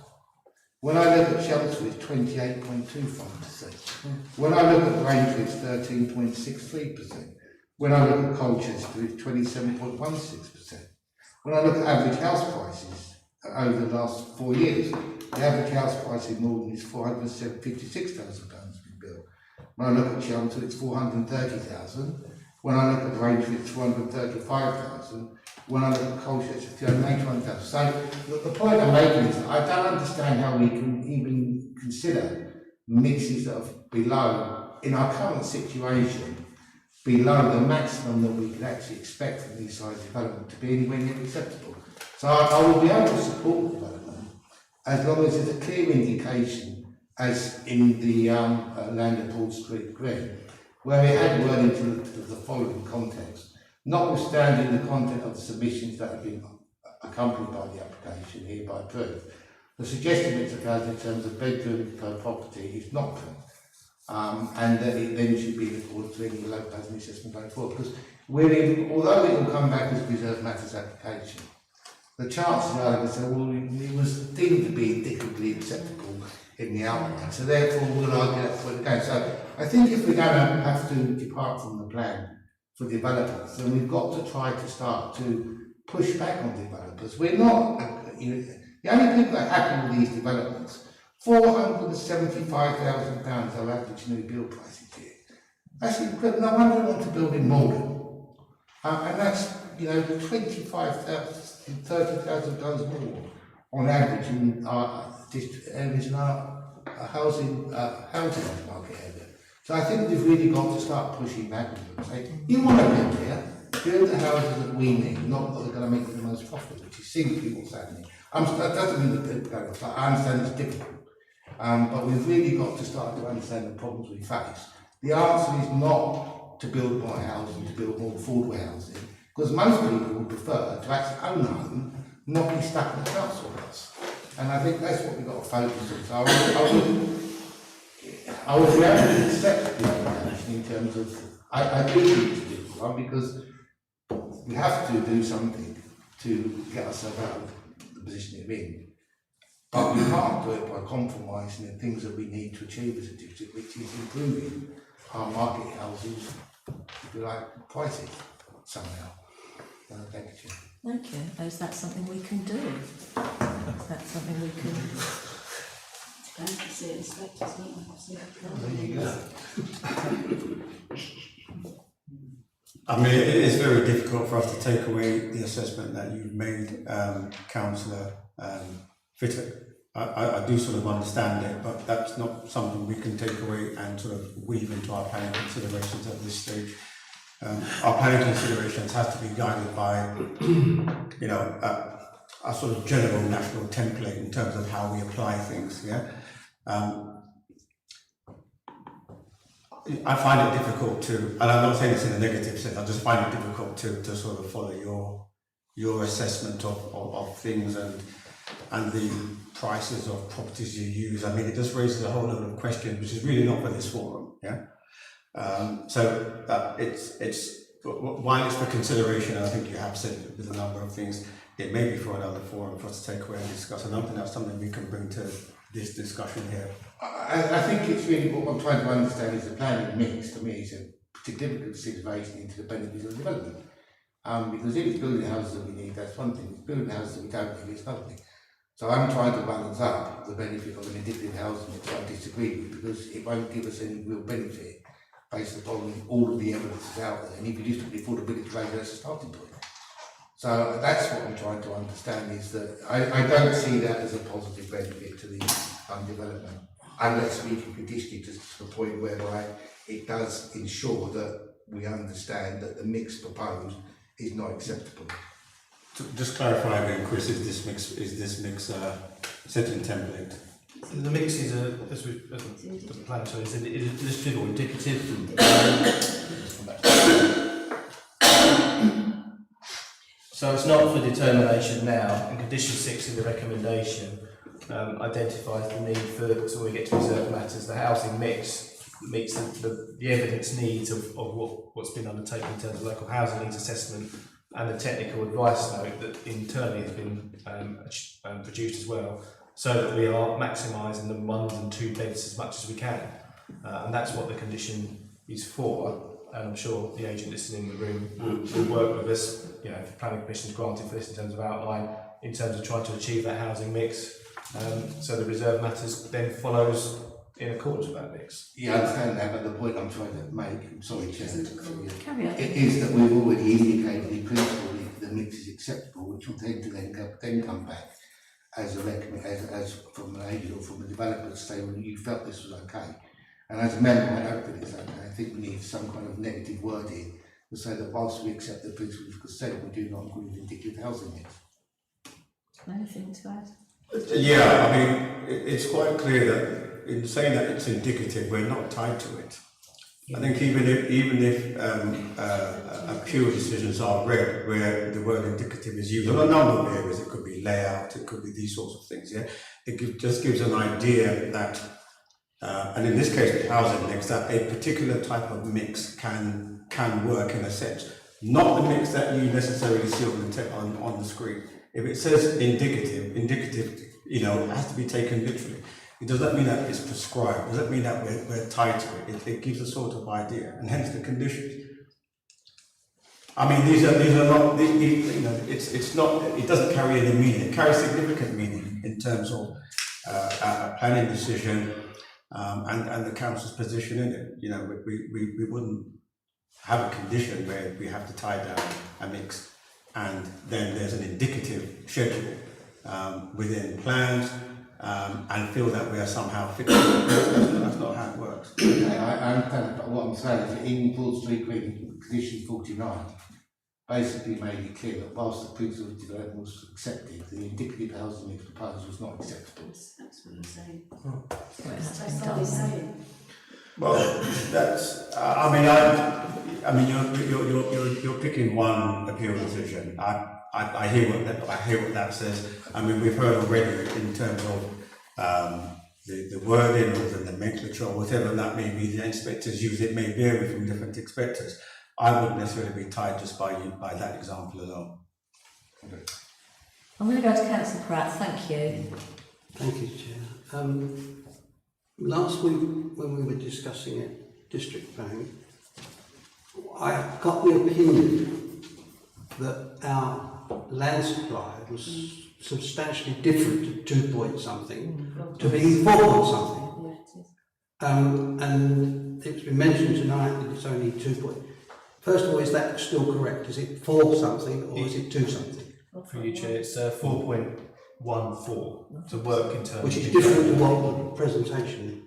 When I look at Chelmsford, it's 28.25%. When I look at Braintree, it's 13.63%. When I look at Colchester, it's 27.16%. When I look at average house prices, over the last 4 years. The average house price in Malden is £456,000 been built. When I look at Chelmsford, it's 430,000. When I look at Rangeley, it's 435,000. When I look at Colchester, it's 381,000. So the point I'm making is that I don't understand how we can even consider mixes that are below, in our current situation, below the maximum that we could actually expect from these size development to be anywhere near acceptable. So I will be able to support the development as long as there's a clear indication, as in the land at Broad Street Green, where it had wording to the following context, notwithstanding the content of the submissions that have been accompanied by the application hereby approved. The suggested mix of houses in terms of bedrooms per property is not true. And that it then should be in accordance with any local housing assessment going forward. Because although it will come back as a reserved matters application, the chances are they will say, well, it was deemed to be indicatively acceptable in the outline, so therefore we'll argue that for the game. So I think if we're going to have to depart from the plan for developers, then we've got to try to start to push back on developers. We're not, the only people that are happy with these developments, £475,000 our average new build price is here. That's incredible. No wonder they want to build in Malden. And that's, £25,000, £30,000 more on average in our areas in our housing market area. So I think we've really got to start pushing back and say, you want to build here, build the houses that we need, not that are going to make the most profit, which seems to be what's happening. That doesn't mean that people don't. I understand it's difficult. But we've really got to start to understand the problems we face. The answer is not to build more housing, to build more affordable housing, because most people would prefer to actually own a home, not be stuck in the council house. And I think that's what we've got to focus on. So I would be able to accept the application in terms of, I do think it's a difficult one, because we have to do something to get ourselves out of the position we're in. But we can't do it by compromising the things that we need to achieve as a district, which is improving our market housing, if you like, prices somehow. Thank you, Chair. Thank you. Is that something we can do? Is that something we can? There you go. I mean, it is very difficult for us to take away the assessment that you've made, Councillor Fittock. I do sort of understand it, but that's not something we can take away and sort of weave into our planning considerations at this stage. Our planning considerations have to be guided by, a sort of general national template in terms of how we apply things. Yeah, I find it difficult to, and I'm not saying this in a negative sense. I just find it difficult to sort of follow your assessment of things and the prices of properties you use. I mean, it just raises a whole lot of questions, which is really not for this forum. Yeah. It's while it's for consideration, and I think you have said with a number of things, it may be for another forum for us to take away and discuss. I don't think that's something we can bring to this discussion here. I think it's really what I'm trying to understand is the planning mix. To me, is a significant consideration into the benefits of development. Because if it's building houses that we need, that's one thing. If it's building houses that we don't need, it's another thing. So I'm trying to balance up the benefit of an indicative housing, which I disagree with, because it won't give us any real benefit based upon all of the evidence that's out there. And if you just look at the affordability rate, that's a starting point. So that's what I'm trying to understand, is that I don't see that as a positive benefit to the development, unless we can condition it to the point whereby it does ensure that we understand that the mix proposed is not acceptable. To just clarify again, Chris, is this mix set in template? The mix is as the plan says, is illustrative or indicative. So it's not for determination now, and condition 6 in the recommendation identifies the need for, so we get to reserve matters, the housing mix meets the evidence needs of what's been undertaken in terms of local housing needs assessment and the technical advice note that internally has been produced as well, so that we are maximising the 1 and 2 beds as much as we can. And that's what the condition is for. And I'm sure the agent listening in the room will work with us, if the planning permission is granted for this in terms of outline, in terms of trying to achieve that housing mix. So the reserve matters then follows in accordance with that mix. Yeah, I understand that, but the point I'm trying to make, I'm sorry, Chair, Carry on. it is that we've already indicated in principle if the mix is acceptable, which will tend to then come back as a as from an agent or from a developer to say, well, you felt this was okay. And as a member, I don't think it's okay. I think we need some kind of negative wording to say that whilst we accept the principle of consent, we do not agree with indicative housing mix. Anything to add? Yeah, I mean, it's quite clear that in saying that it's indicative, we're not tied to it. I think even if pure decisions are read where the word indicative is used on a number of areas, it could be layout, it could be these sorts of things, yeah? Just gives an idea that, and in this case with housing mix, that a particular type of mix can work in a sense. Not the mix that you necessarily see on the screen. If it says indicative, you know, has to be taken literally. It does not mean that it's prescribed. It doesn't mean that we're tied to it. It gives a sort of idea, and hence the conditions. I mean, these are not. You know, it's not. It doesn't carry any meaning. It carries significant meaning in terms of a planning decision and the council's position in it. You know, we wouldn't have a condition where we have to tie down a mix, and then there's an indicative schedule within plans. And feel that we are somehow fixing it. That's not how it works. Okay, I understand, but what I'm saying is that in Broad Street Green, condition 49 basically made it clear that whilst the principle of development was accepted, the indicative housing mix proposal was not acceptable. That's what I'm saying. That's what I'm saying. Well, that's. I mean, you're picking one appeal decision. I hear what that says. I mean, we've heard already in terms of the wording or the nomenclature or whatever that may be. The inspectors use it may vary from different inspectors. I wouldn't necessarily be tied just by that example alone. I'm going to go to Councillor Pratt. Thank you. Thank you, Chair. Last week when we were discussing it, district planning, I got the opinion that our land supply was substantially different to 2 point something to being 4 point something. And it's been mentioned tonight that it's only 2 point. First of all, is that still correct? Is it 4 something or is it 2 something? For you, Chair, it's 4.14 to work in terms. Which is different to what the presentation,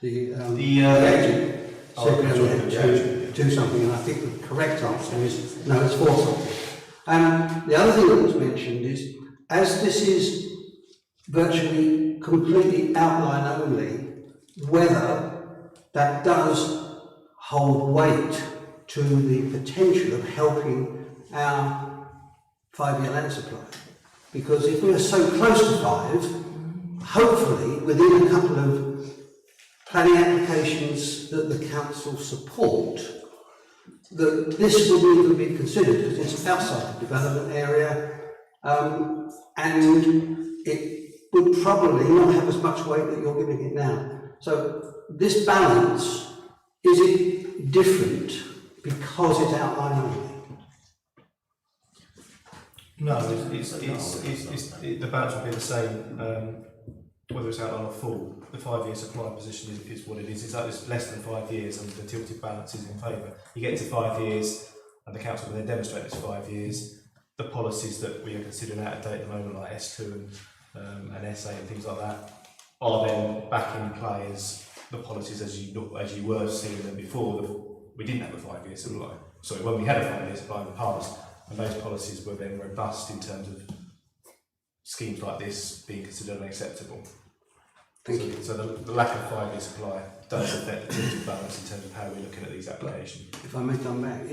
the agent said 2 something, and I think the correct answer is no, it's 4 something. The other thing that was mentioned is, as this is virtually completely outline only, whether that does hold weight to the potential of helping our 5-year land supply. Because if we are so close to 5, hopefully within a couple of planning applications that the council support, that this would need to be considered because it's outside the development area, and it would probably not have as much weight that you're giving it now. So this balance, is it different because it's outlined only? No, the balance would be the same. Whether it's outlined or full, the 5-year supply position is what it is. It's less than 5 years and the tilted balance is in favour. You get to 5 years and the council will then demonstrate it's 5 years. The policies that we are considering out of date at the moment, like S2 and SA and things like that, are then back in play as the policies as you were seeing them before. We didn't have a 5-year supply. Sorry, when we had a 5-year supply in the past, and those policies were then robust in terms of schemes like this being considered unacceptable. Thank you. So the lack of 5-year supply does affect the tilted balance in terms of how we're looking at these applications. If I may come back,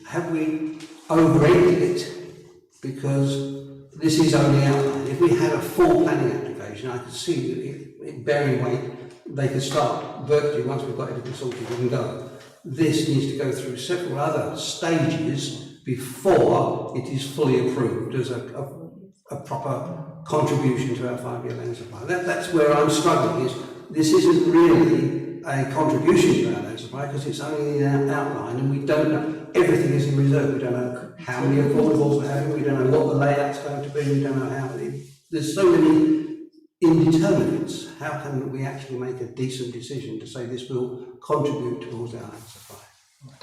have we overrated it? Because this is only outlined. If we had a full planning application, I could see that it bearing weight, they could start virtually once we've got everything sorted, we can go. This needs to go through several other stages before it is fully approved as a proper contribution to our 5-year land supply. That's where I'm struggling, is this isn't really a contribution to our land supply because it's only an outline and we don't know, everything is in reserve, we don't know how many affordables we're having, we don't know what the layout's going to been, we don't know how. There's so many indeterminates. How can we actually make a decent decision to say this will contribute towards our land supply?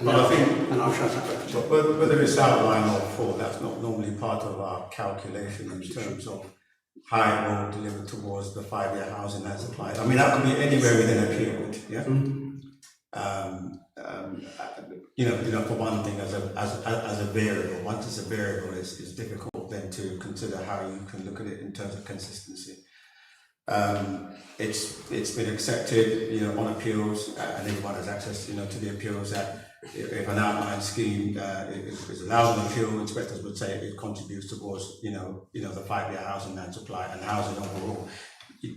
Well, I think, and I'll shut up. but whether it's outline or full, that's not normally part of our calculation in terms of how it will deliver towards the 5-year housing land supply. I mean, that could be anywhere within a period, yeah. For one thing, as a variable, once it's a variable, it's difficult then to consider how you can look at it in terms of consistency. It's been accepted, on appeals, and everyone has access, to the appeals that if an outline scheme is allowed an appeal, inspectors would say it contributes towards, the 5-year housing land supply and housing overall.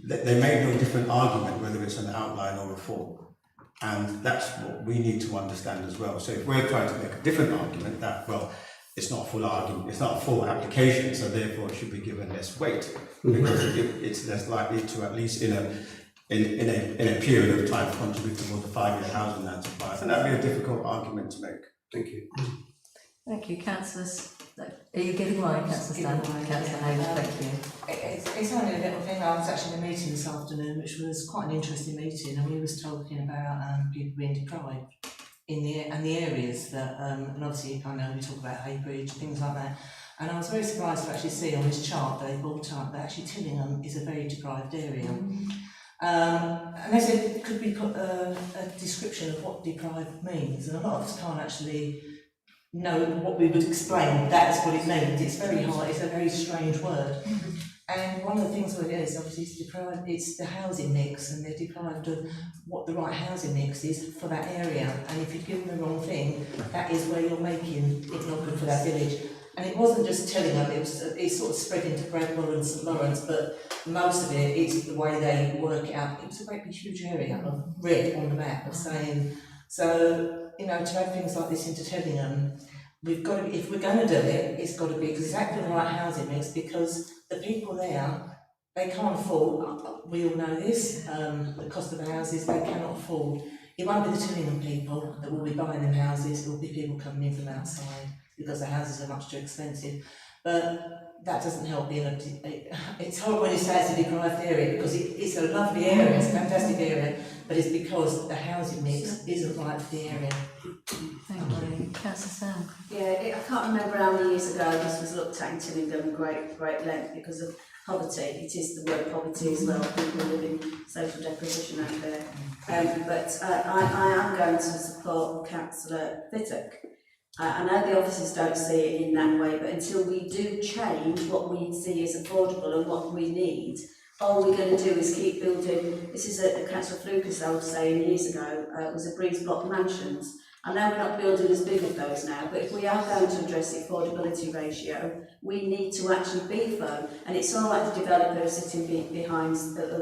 They make no different argument whether it's an outline or a full. And that's what we need to understand as well. So if we're trying to make a different argument that, well, it's not a full argument, it's not a full application, so therefore it should be given less weight, because it's less likely to, at least in a period of time, contribute towards the 5-year housing land supply. I think that would be a difficult argument to make. Thank you. Thank you, councillors. Are you giving mine, Councillor Stanley? Councillor Hayes, thank you. It's only a little thing. I was actually in a meeting this afternoon, which was quite an interesting meeting, and we was talking about people being deprived in the areas that, and obviously I know we talk about Haybridge, things like that, and I was very surprised to actually see on this chart they brought up that actually Tillingham is a very deprived area. And they said, could we put a description of what deprived means? And a lot of us can't actually know what we would explain. That's what it means. It's very hard. It's a very strange word. And one of the things what it is, obviously, it's the housing mix, and they're deprived of what the right housing mix is for that area. And if you give them the wrong thing, that is where you're making it not good for that village. And it wasn't just Tillingham, it sort of spread into Bradwell and St Lawrence, but most of it is the way they work it out. It was a great big huge area of red on the map of saying, so, to have things like this into Tillingham, we've got to, if we're going to do it, it's got to be exactly the right housing mix, because the people there, they can't afford, we all know this, the cost of the houses, they cannot afford. It won't be the Tillingham people that will be buying them houses, it will be people coming in from outside, because the houses are much too expensive. But that doesn't help being it's horrible when you say it's a deprived area, because it's a lovely area, it's a fantastic area, but it's because the housing mix isn't right for the area. Thank you. Councillor Sam. Yeah, I can't remember how many years ago this was looked at in Tillingham great length because of poverty. It is the word poverty as well, people living social deprivation out there. But I am going to support Councillor Fittock. I know the officers don't see it in that way, but until we do change what we see as affordable and what we need, all we're going to do is keep building. This is a Councillor Flukas I was saying years ago, it was a Breeze Block Mansions. I know we're not building as big as those now, but if we are going to address the affordability ratio, we need to actually be firm. And it's all right the developer sitting behind,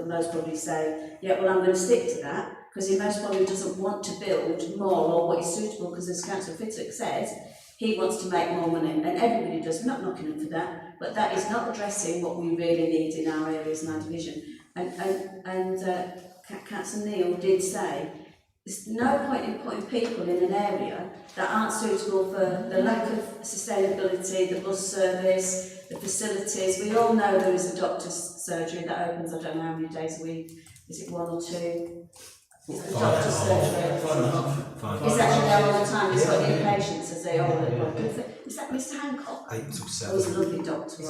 most probably say, yeah, well, I'm going to stick to that, because he most probably doesn't want to build more or what is suitable, because as Councillor Fittock says, he wants to make more money, and everybody does. We're not knocking him for that, but that is not addressing what we really need in our areas and our division. And Councillor Neil did say, there's no point in putting people in an area that aren't suitable for the lack of sustainability, the bus service, the facilities. We all know there is a doctor's surgery that opens, I don't know how many days a week, is it 1 or 2? It's the doctor's surgery. He's actually there all the time, he's got new patients as they all live. Is that Mr Hancock? 8 till 7. Oh, he's a lovely doctor.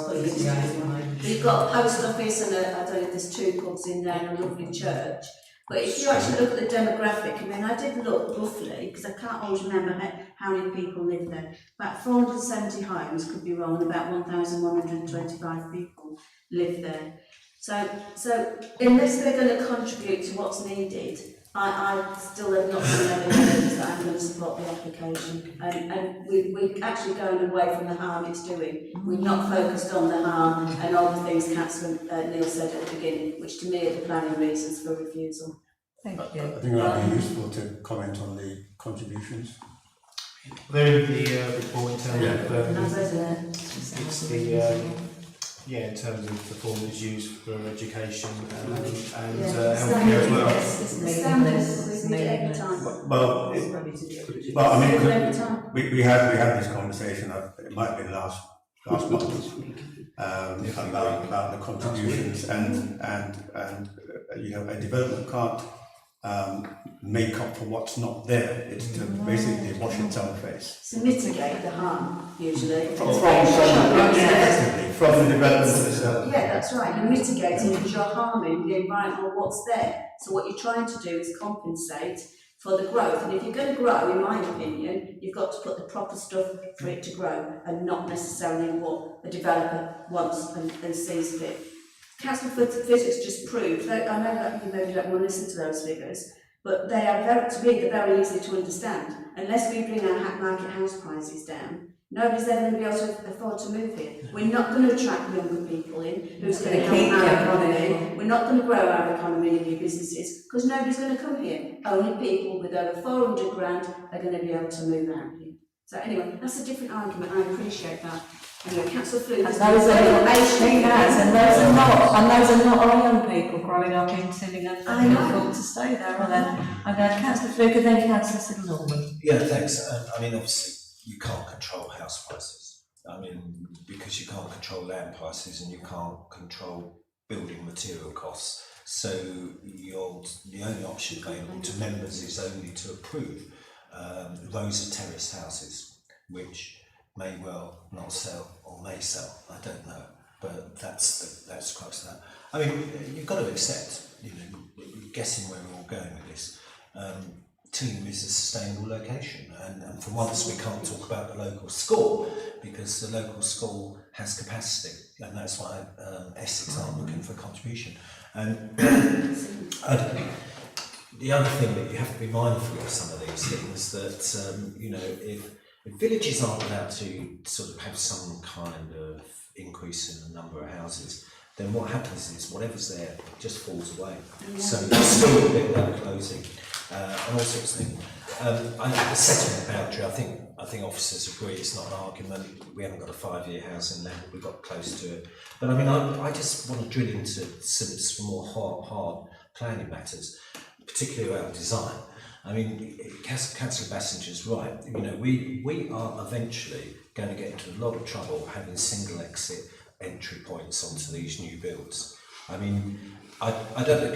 You've got a post office and I don't know if there's 2 pubs in there and a lovely church. But if you actually look at the demographic, I mean, I did look roughly, because I can't always remember how many people live there. About 470 homes, could be wrong, and about 1,125 people live there. So unless they're going to contribute to what's needed, I still have not seen evidence that I'm going to support the application. And we're actually going away from the harm it's doing. We've not focused on the harm and all the things Councillor Neil said at the beginning, which to me are the planning reasons for refusal. Thank you. I think that would be useful to comment on the contributions. They're in the report in terms of it's the in terms of the form that's used for education and healthcare as well. Well, I mean, we had this conversation. It might have been last month, about the contributions and you know, a development can't make up for what's not there. It's to basically wash its own face. To mitigate the harm, usually. From the development itself. Yeah, that's right. You're mitigating because you're harming the environment or what's there. So what you're trying to do is compensate for the growth. And if you're going to grow, in my opinion, you've got to put the proper stuff for it to grow and not necessarily what a developer wants and sees fit. Council for Physics just proved, I know that you maybe don't want to listen to those figures, but they are very, to me, they're very easy to understand. Unless we bring our market house prices down, nobody's ever going to be able to afford to move here. We're not going to attract younger people in who's going to help our economy. We're not going to grow our economy and new businesses because nobody's going to come here. Only people with over 400 grand are going to be able to move out here. So anyway, that's a different argument. I appreciate that. Anyway, Council Fluke. And those are not our young people growing up in Tillingham and can afford to stay there, are they? I'm going to Councillor Fluke and then Councillor Siddle-Norman. Yeah, thanks. I mean, obviously, you can't control house prices. I mean, because you can't control land prices and you can't control building material costs. So the only option available to members is only to approve rows of terrace houses, which may well not sell or may sell. I don't know, but that's the crux of that. I mean, you've got to accept, you know, guessing where we're all going with this. Tillingham is a sustainable location, and for once we can't talk about the local school because the local school has capacity, and that's why Essex aren't looking for contribution. And the other thing that you have to be mindful of some of these things that you know, if villages aren't allowed to sort of have some kind of increase in the number of houses, then what happens is whatever's there just falls away. Yeah. So the school will be about closing. And all sorts of things. The settlement boundary, I think officers agree it's not an argument. We haven't got a 5-year housing now, we've got close to it. But I mean, I just want to drill into some more hard planning matters, particularly around design. I mean, Councillor Bassinger's right. You know, we are eventually going to get into a lot of trouble having single exit entry points onto these new builds. I mean, I don't know.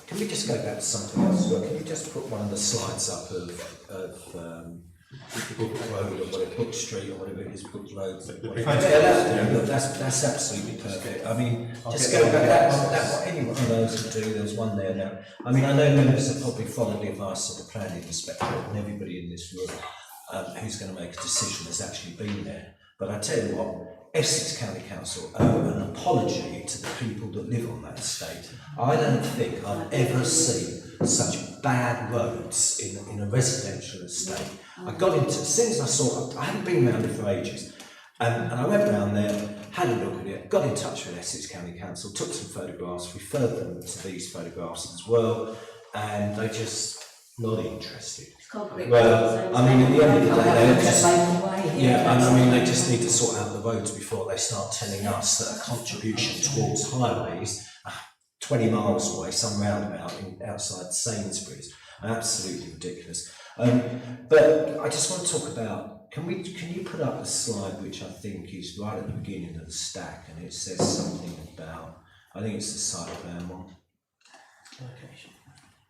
Can we just go back to something else as well? Can you just put one of the slides up of Book Road or whatever, Book Street or whatever it is, Book Road? That's absolutely perfect. I mean, just go back. That any one of those would do. There's one there now. I mean, I know members have probably followed the advice of the planning inspectorate, and everybody in this room who's going to make a decision has actually been there. But I tell you what, Essex County Council owe an apology to the people that live on that estate. I don't think I've ever seen such bad roads in a residential estate. I got into, as soon as I saw, I hadn't been around it for ages, and I went round there, had a look at it, got in touch with Essex County Council, took some photographs, referred them to these photographs as well, and they just not interested. Well, I mean, at the end of the day, they just, they just need to sort out the roads before they start telling us that a contribution towards highways 20 miles away, some roundabout outside Sainsbury's, absolutely ridiculous. But I just want to talk about, can you put up a slide which I think is right at the beginning of the stack, and it says something about, I think it's the site plan one.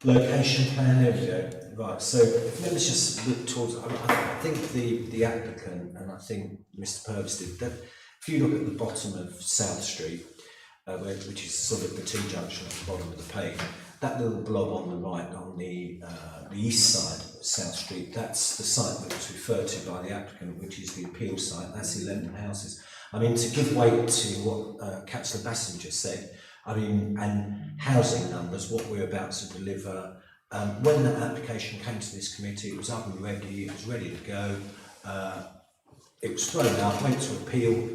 Location plan, there we go. Right, so if members just look towards, I think the applicant, and I think Mr. Purves did, that if you look at the bottom of South Street, which is sort of the T-junction at the bottom of the page, that little blob on the right, on the east side of South Street, that's the site that was referred to by the applicant, which is the appeal site, that's 11 houses. I mean, to give weight to what Councillor Bassinger said, I mean, and housing numbers, what we're about to deliver. When that application came to this committee, it was up and ready, it was ready to go. It was thrown out, went to appeal.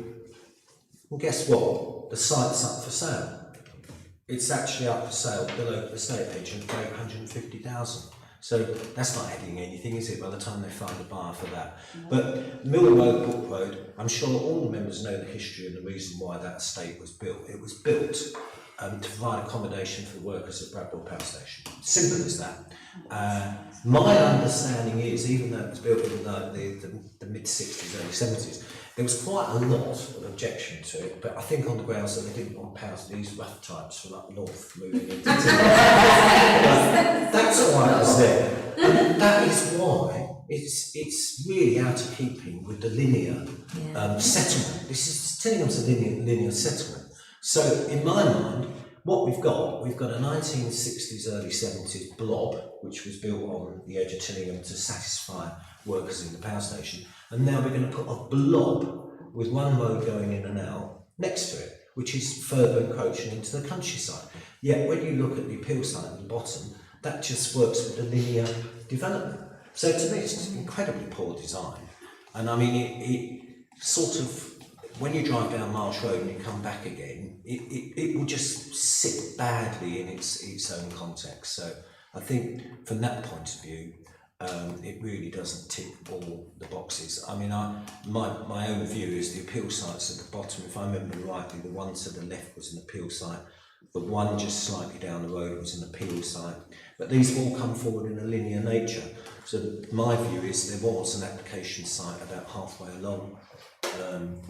Well, guess what? The site's up for sale. It's actually up for sale. The local estate agent for 850,000. So that's not adding anything, is it, by the time they find a buyer for that? But Mill Road, Book Road, I'm sure all the members know the history and the reason why that estate was built. It was built to provide accommodation for the workers at Bradwell Power Station. Simple as that. My understanding is, even though it was built in the mid-60s, early 70s, There was quite a lot of objection to it, but I think on the grounds that they didn't want power to these rough types from up north moving into Tillingham. That's why it was there. And that is why it's really out of keeping with the linear settlement. Tillingham's a linear settlement. So in my mind, what we've got a 1960s, early 70s blob, which was built on the edge of Tillingham to satisfy workers in the power station. And now we're going to put a blob with one road going in and out next to it, which is further encroaching into the countryside. Yet when you look at the appeal site at the bottom, that just works with the linear development. So to me, it's incredibly poor design. And I mean, it sort of, when you drive down Marsh Road and you come back again, it will just sit badly in its own context. So I think from that point of view, it really doesn't tick all the boxes. I mean, my own view is the appeal sites at the bottom. If I remember rightly, the one to the left was an appeal site. The one just slightly down the road was an appeal site. But these all come forward in a linear nature. So my view is there was an application site about halfway along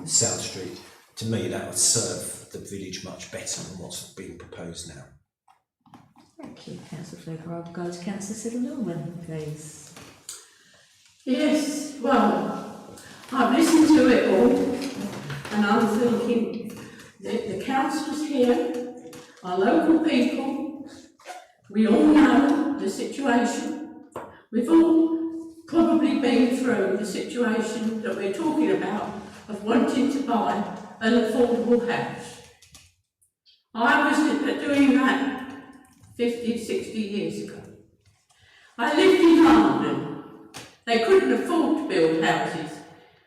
South Street. To me, that would serve the village much better than what's being proposed now. Thank you, Councillor Flegler. I'll go to Councillor Siddle-Norman, please. Yes, well, I've listened to it all, and I'm thinking that the councillors here are local people. We all know the situation. We've all probably been through the situation that we're talking about of wanting to buy an affordable house. I was doing that 50, 60 years ago. I lived in London. They couldn't afford to build houses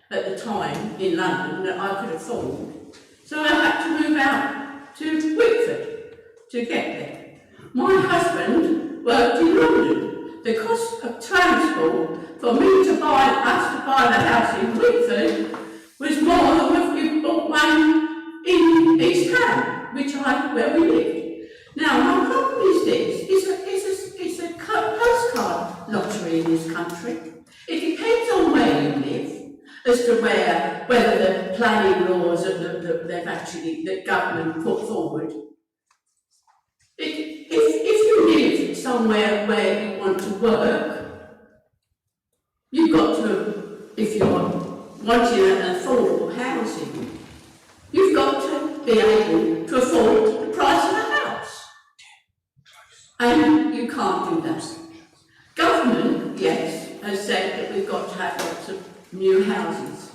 at the time in London that I could afford. So I had to move out to Whitford to get there. My husband worked in London. The cost of transport for me to buy the house in Whitford was more than if we bought one in East Ham, where we lived. Now, my problem is this, it's a postcard lottery in this country. It depends on where you live as to whether the planning laws that the government put forward. If you live somewhere where you want to work, you've got to, if you're wanting an affordable housing, you've got to be able to afford the price of a house. And you can't do that. Government, yes, has said that we've got to have lots of new houses.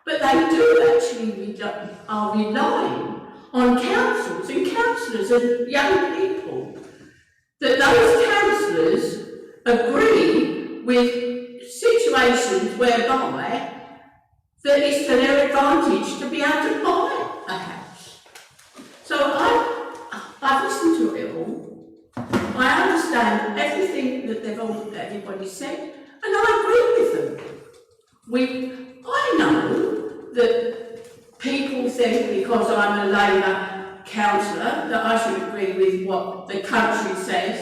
But they do actually are relying on councils and councillors and young people, that those councillors agree with situations whereby that it's to their advantage to be able to buy a house. So I've listened to it all. I understand everything that everybody said, and I agree with them. I know that people think because I'm a Labour councillor that I should agree with what the country says.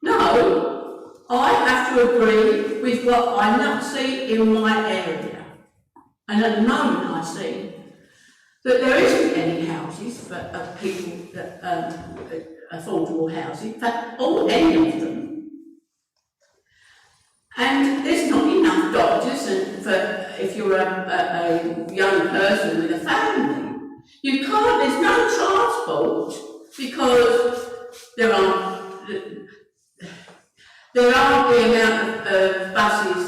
No, I have to agree with what I not see in my area. And at the moment I see that there isn't any houses for people that affordable housing, in fact, any of them. And there's not enough doctors, and if you're a young person with a family, there's no transport because there aren't the amount of buses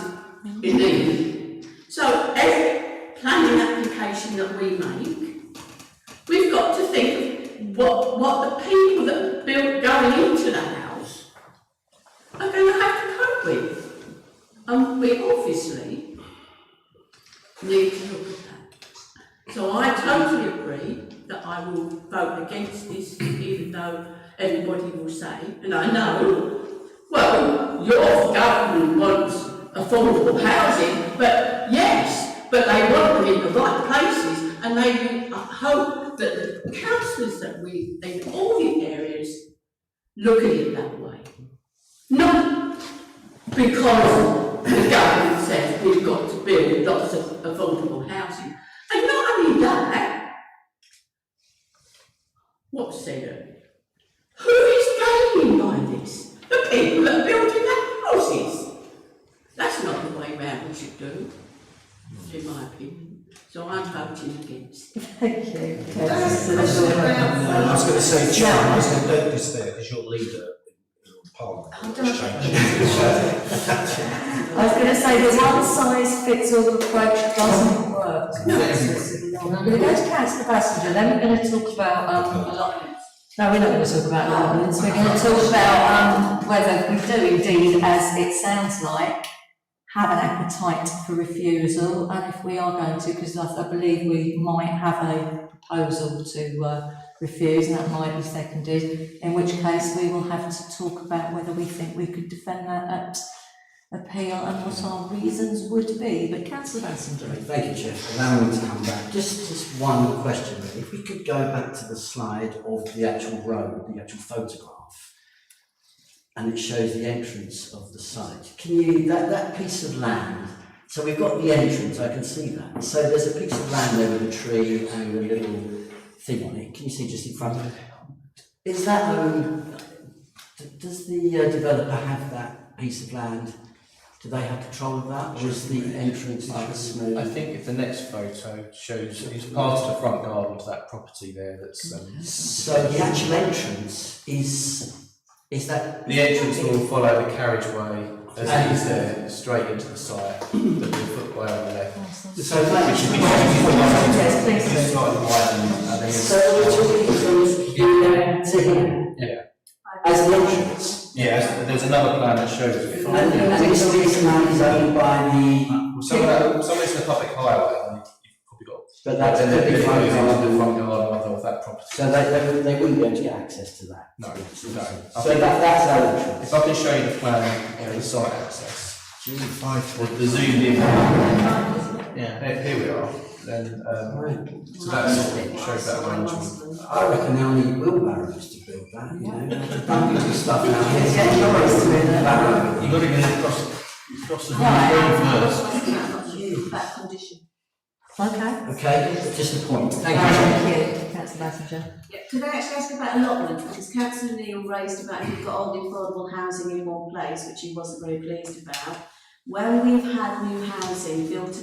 you need. So every planning application that we make, we've got to think of what the people that built going into the house are going to have to cope with. And we obviously need to look at that. So I totally agree that I will vote against this, even though everybody will say, and I know, well, your government wants affordable housing, but yes, but they want them in the right places, and they hope that the councillors that in all the areas look at it that way. Not because the government says we've got to build lots of affordable housing. only that, what's said? Who is gaining by this? The people that are building the houses. That's not the way round we should do, in my opinion. So I'm voting against. Thank you. I was going to say, Chair, I was going to note this there because your leader in Parliament changed. I was going to say the one size fits all approach doesn't work. I'm going to go to Councillor Passenger, then we're going to talk about allotments. No, we're not going to talk about allotments. We're going to talk about whether we do indeed, as it sounds like, have an appetite for refusal, and if we are going to, because I believe we might have a proposal to refuse, and that might be seconded, in which case we will have to talk about whether we think we could defend that at appeal and what our reasons would be. But Councillor Passenger. Thank you, Chair. Allow me to come back. Just one question, really. If we could go back to the slide of the actual road, the actual photograph, and it shows the entrance of the site. Can you, that piece of land, so we've got the entrance, I can see that. So there's a piece of land there with a tree and a little thing on it. Can you see just in front of it? Is that, does the developer have that piece of land? Do they have control of that, or is the entrance small? I think if the next photo shows it's part of the front garden to that property there that's... So the actual entrance is that... The entrance will follow the carriageway as it is there, straight into the site, the footway on the left. So that should be slightly widened. So we're talking from here to here? Yeah. As the entrance? Yeah, there's another plan that shows it. And this piece of land is owned by the... Some of it's a public highway, and you've probably got... But that's then the the front garden. garden of that property. So they wouldn't be able to get access to that? No. So that's our entrance? If I can show you the plan, the site access. The zoomed in. Yeah, here we are. Then, so that sort of shows that arrangement. I reckon they'll need wheelbarrows to build that, you know. Don't do stuff now. You've got to get across the road first. That condition. Okay. Okay, just a point. Thank you, Councillor Passenger. Yeah, could I actually ask about allotment? Because Councillor Neil raised about if you've got all the affordable housing in one place, which he wasn't very pleased about. When we've had new housing built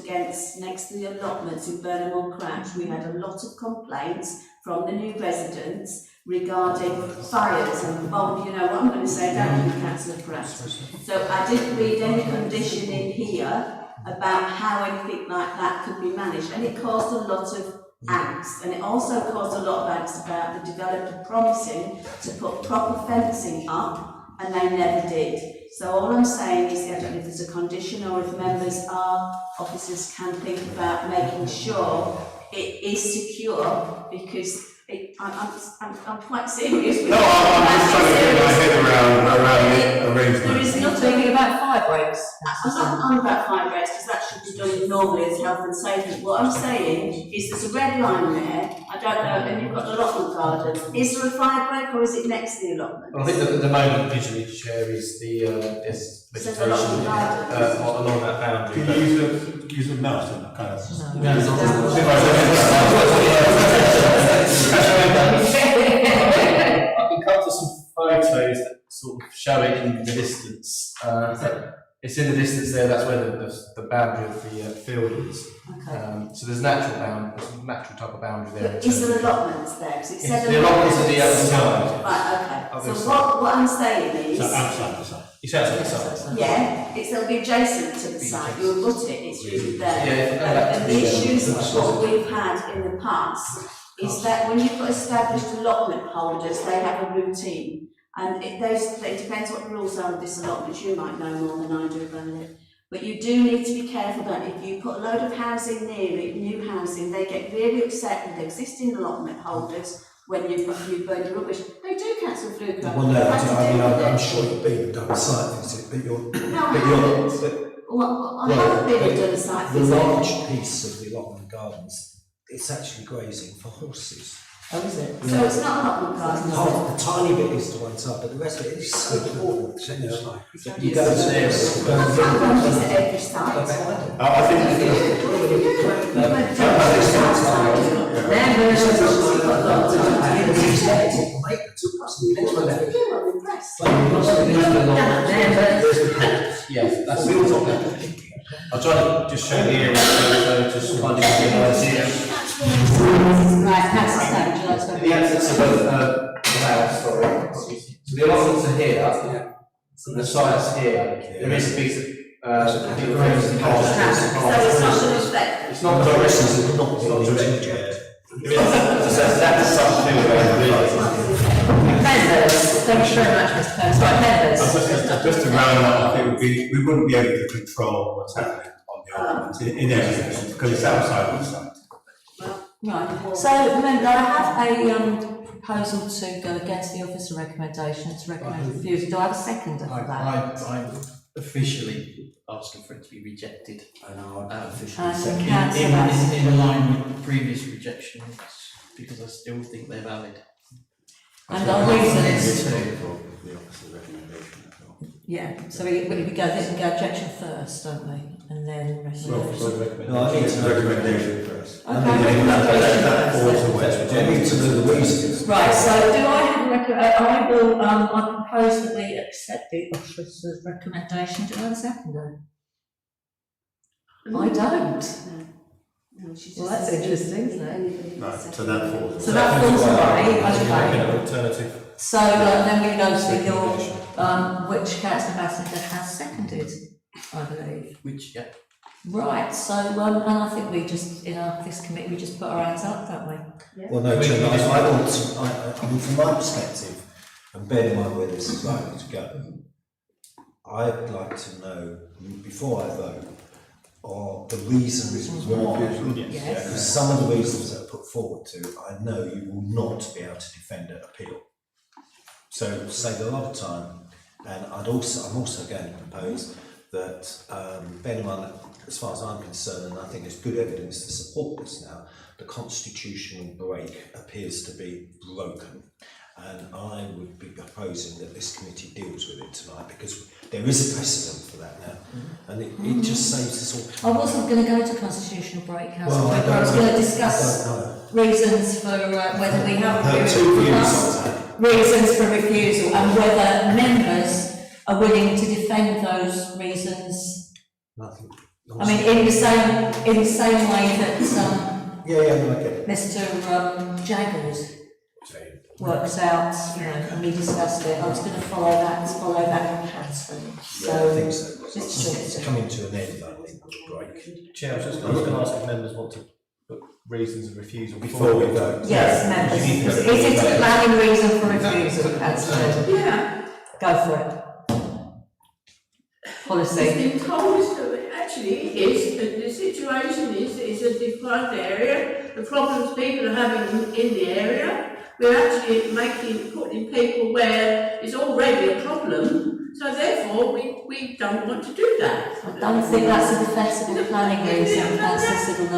next to the allotments in Burnham-on-Crouch, we had a lot of complaints from the new residents regarding fires and you know what I'm going to say, don't you, Councillor Pratt? So I didn't read any condition in here about how anything like that could be managed, and it caused a lot of angst, and it also caused a lot of angst about the developer promising to put proper fencing up, and they never did. So all I'm saying is, I don't know if there's a condition or if officers can think about making sure it is secure, because I'm quite serious with No, I'm just trying to get my head around the arrangement. There is not Talking about fire breaks. I'm not on about fire breaks, because that should be done normally as health and safety. What I'm saying is there's a red line there, I don't know, and you've got the allotment garden. Is there a fire break or is it next to the allotment? Well, I think that at the moment visually share is the vegetation along that boundary. Can you use a mouse and kind of... I can come to some photos that sort of show it in the distance. It's in the distance there, that's where the boundary of the field is. Okay. So there's natural type of boundary there. Is there allotments there? Because it said the allotments are the other side. Right, okay. So what I'm saying is... So outside the site. It's outside the site. Yeah, it'll be adjacent to the site, you'll put it, it's usually there. Yeah, and the issues what we've had in the past is that when you've got established allotment holders, they have a routine. And it depends what the rules are of this allotment, you might know more than I do about it. But you do need to be careful that if you put a load of housing near it, new housing, they get really upset with existing allotment holders when you burn your rubbish. They do, Councillor Fluker. Well, no, I'm sure you've been and done a site visit, but you're... No, I haven't been and done a site visit. The large piece of the allotment gardens, it's actually grazing for horses. Oh, is it? So it's not Hotwood Gardens. Half, the tiny bit is to one side, but the rest of it is so important. You know, you Yes. go there, Sometimes it's at every site. I think Yes, that's the top. I'll try to just show the area, so just kind of get an idea. Right, that's the stage, The access of the house, sorry. So the allotments are here, and the sites here. There is a piece of So it's not going to affect. It's not direct. It's not direct. There is, as I said, that's something to do with members, thank you very much, Mr. Purse. Right, members. just to round up, I think we wouldn't be able to control what's happening on the ordinance in everything, because it's outside the site. Right, so remember, I have a proposal to go against the officer recommendation to recommend refusal. Do I have a seconder for that? I'm officially asking for it to be rejected. And I'll officially And second. councillor In line with the previous rejections, because I still think they're valid. And our reasons. Yeah, so we go objection first, don't we? And then recommendation. No, I need to know the recommendation first. Okay. That falls away. I need to know the reasons. Right, so do I have I will, I propose that we accept the officer's recommendation. Do I have a seconder? I don't. Well, that's interesting, isn't it? Right, so that falls away. So that falls away, okay. alternative. So then we go to your, which councillor Bassington has seconded, I believe. Which, yeah. Right, so, and I think we just, this committee, we just put our hands up, don't we? Well, no, Chairman, I mean, from my perspective, and bear in mind where this is likely to go, I'd like to know, before I vote, are the reasons why. Yes. Because some of the reasons that are put forward to, I know you will not be able to defend an appeal. So save a lot of time, and I'm also going to propose that Burnham, as far as I'm concerned, and I think there's good evidence to support this now, the constitutional break appears to be broken. And I would be proposing that this committee deals with it tonight, because there is a precedent for that now, and it just saves us all. I wasn't going to go to constitutional break, Councillor. Well, I was going to discuss reasons for whether we have reasons for refusal, and whether members are willing to defend those reasons. I mean, in the same way that Mr. Jaggers works out, and we discussed it. I was going to follow that pattern. So I think so. It's coming to an end, I think, break. Chair, I was just going to ask if members want to put reasons of refusal before we vote. Yes, members. Is it a planning reason for refusal, Councillor? Yeah. Go for it. Policy. It's been told us that actually it is, the situation is a deprived area. The problems people are having in the area, we're actually putting people where it's already a problem, so therefore we don't want to do that. I don't think that's a defensible planning reason, Councillor Siddle.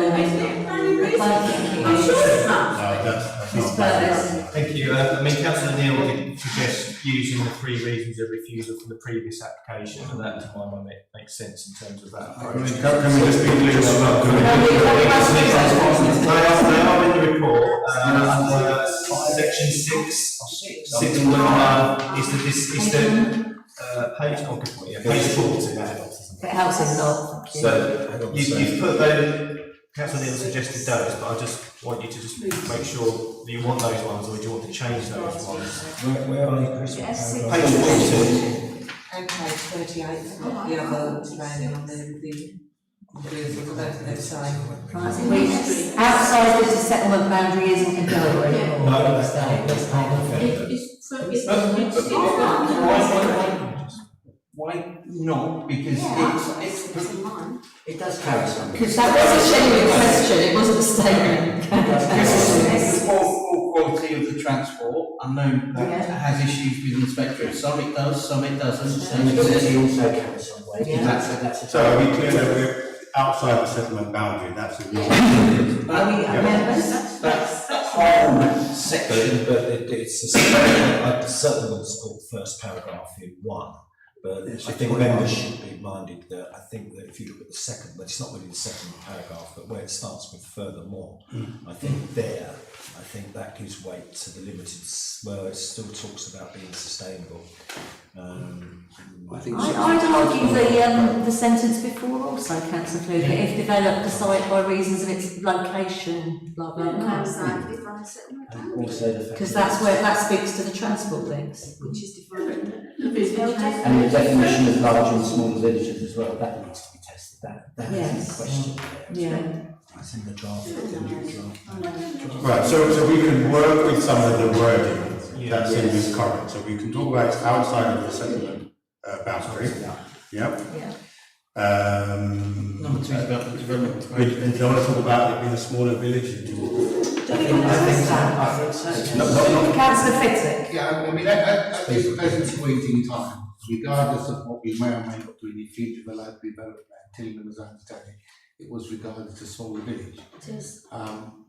I'm sure it's not. Thank you. I mean, Councillor Neil did suggest using the 3 reasons of refusal from the previous application, and that to my mind makes sense in terms of that approach. Can we just be clear about They are in the report. Section 6.1 is the page 40. It helps us a lot. So you've put those. Councillor Neil suggested those, but I just want you to just make sure that you want those ones, or do you want to change those ones? Where are you, Chris? Yes. Page 42. And page 38, the other planning on the side. Outside the settlement boundary isn't a gallery. No, that's Why not? Because it does carry some. Because that was a genuine question, it wasn't a statement. the poor quality of the transport, I know that has issues with inspectorate. Some it does, some it doesn't. And the committee also carries some weight. So are we clear that we're outside the settlement boundary, that's a real. Are we members? That's part of that section, but it's a section, I certainly would support the first paragraph in 1. But I think members should be minded that I think that if you look at the second, but it's not really the second paragraph, but where it starts with furthermore, I think that gives weight to the limited, where it still talks about being sustainable. I'd argue the sentence before also, Councillor Kluge, if developed aside by reasons of its location, blah blah blah. Because that's where that speaks to the transport links, which is defined. And the definition of large and small villages as well, that needs to be tested. That is in question. Yeah. That's in the draft, the new draft. Right, so we can work with some of the wording that's in this current. So we can talk about it's outside of the settlement boundary. Yep. Number 2 is about the development. And do you want to talk about it being a smaller village? Councillor Fitzick. Yeah, I mean, at this present point in time, regardless of what we may or may not do in the future with local development, Tillingham was understanding, it was regarded as a smaller village. It is.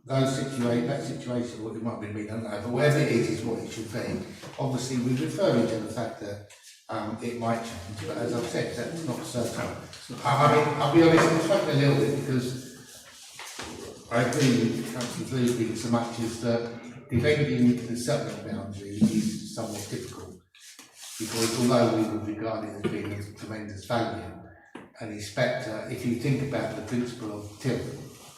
That situation, what it might be, I don't know, but whatever it is what it should be. Obviously, we're referring to the fact that it might change, but as I've said, that's not certain. I mean, I'll be honest, I'm struggling a little bit because I agree with Councillor Bluebeard so much as that defending the settlement boundary is somewhat difficult because although we would regard it as being of tremendous value, an inspector, if you think about the principle of TIL,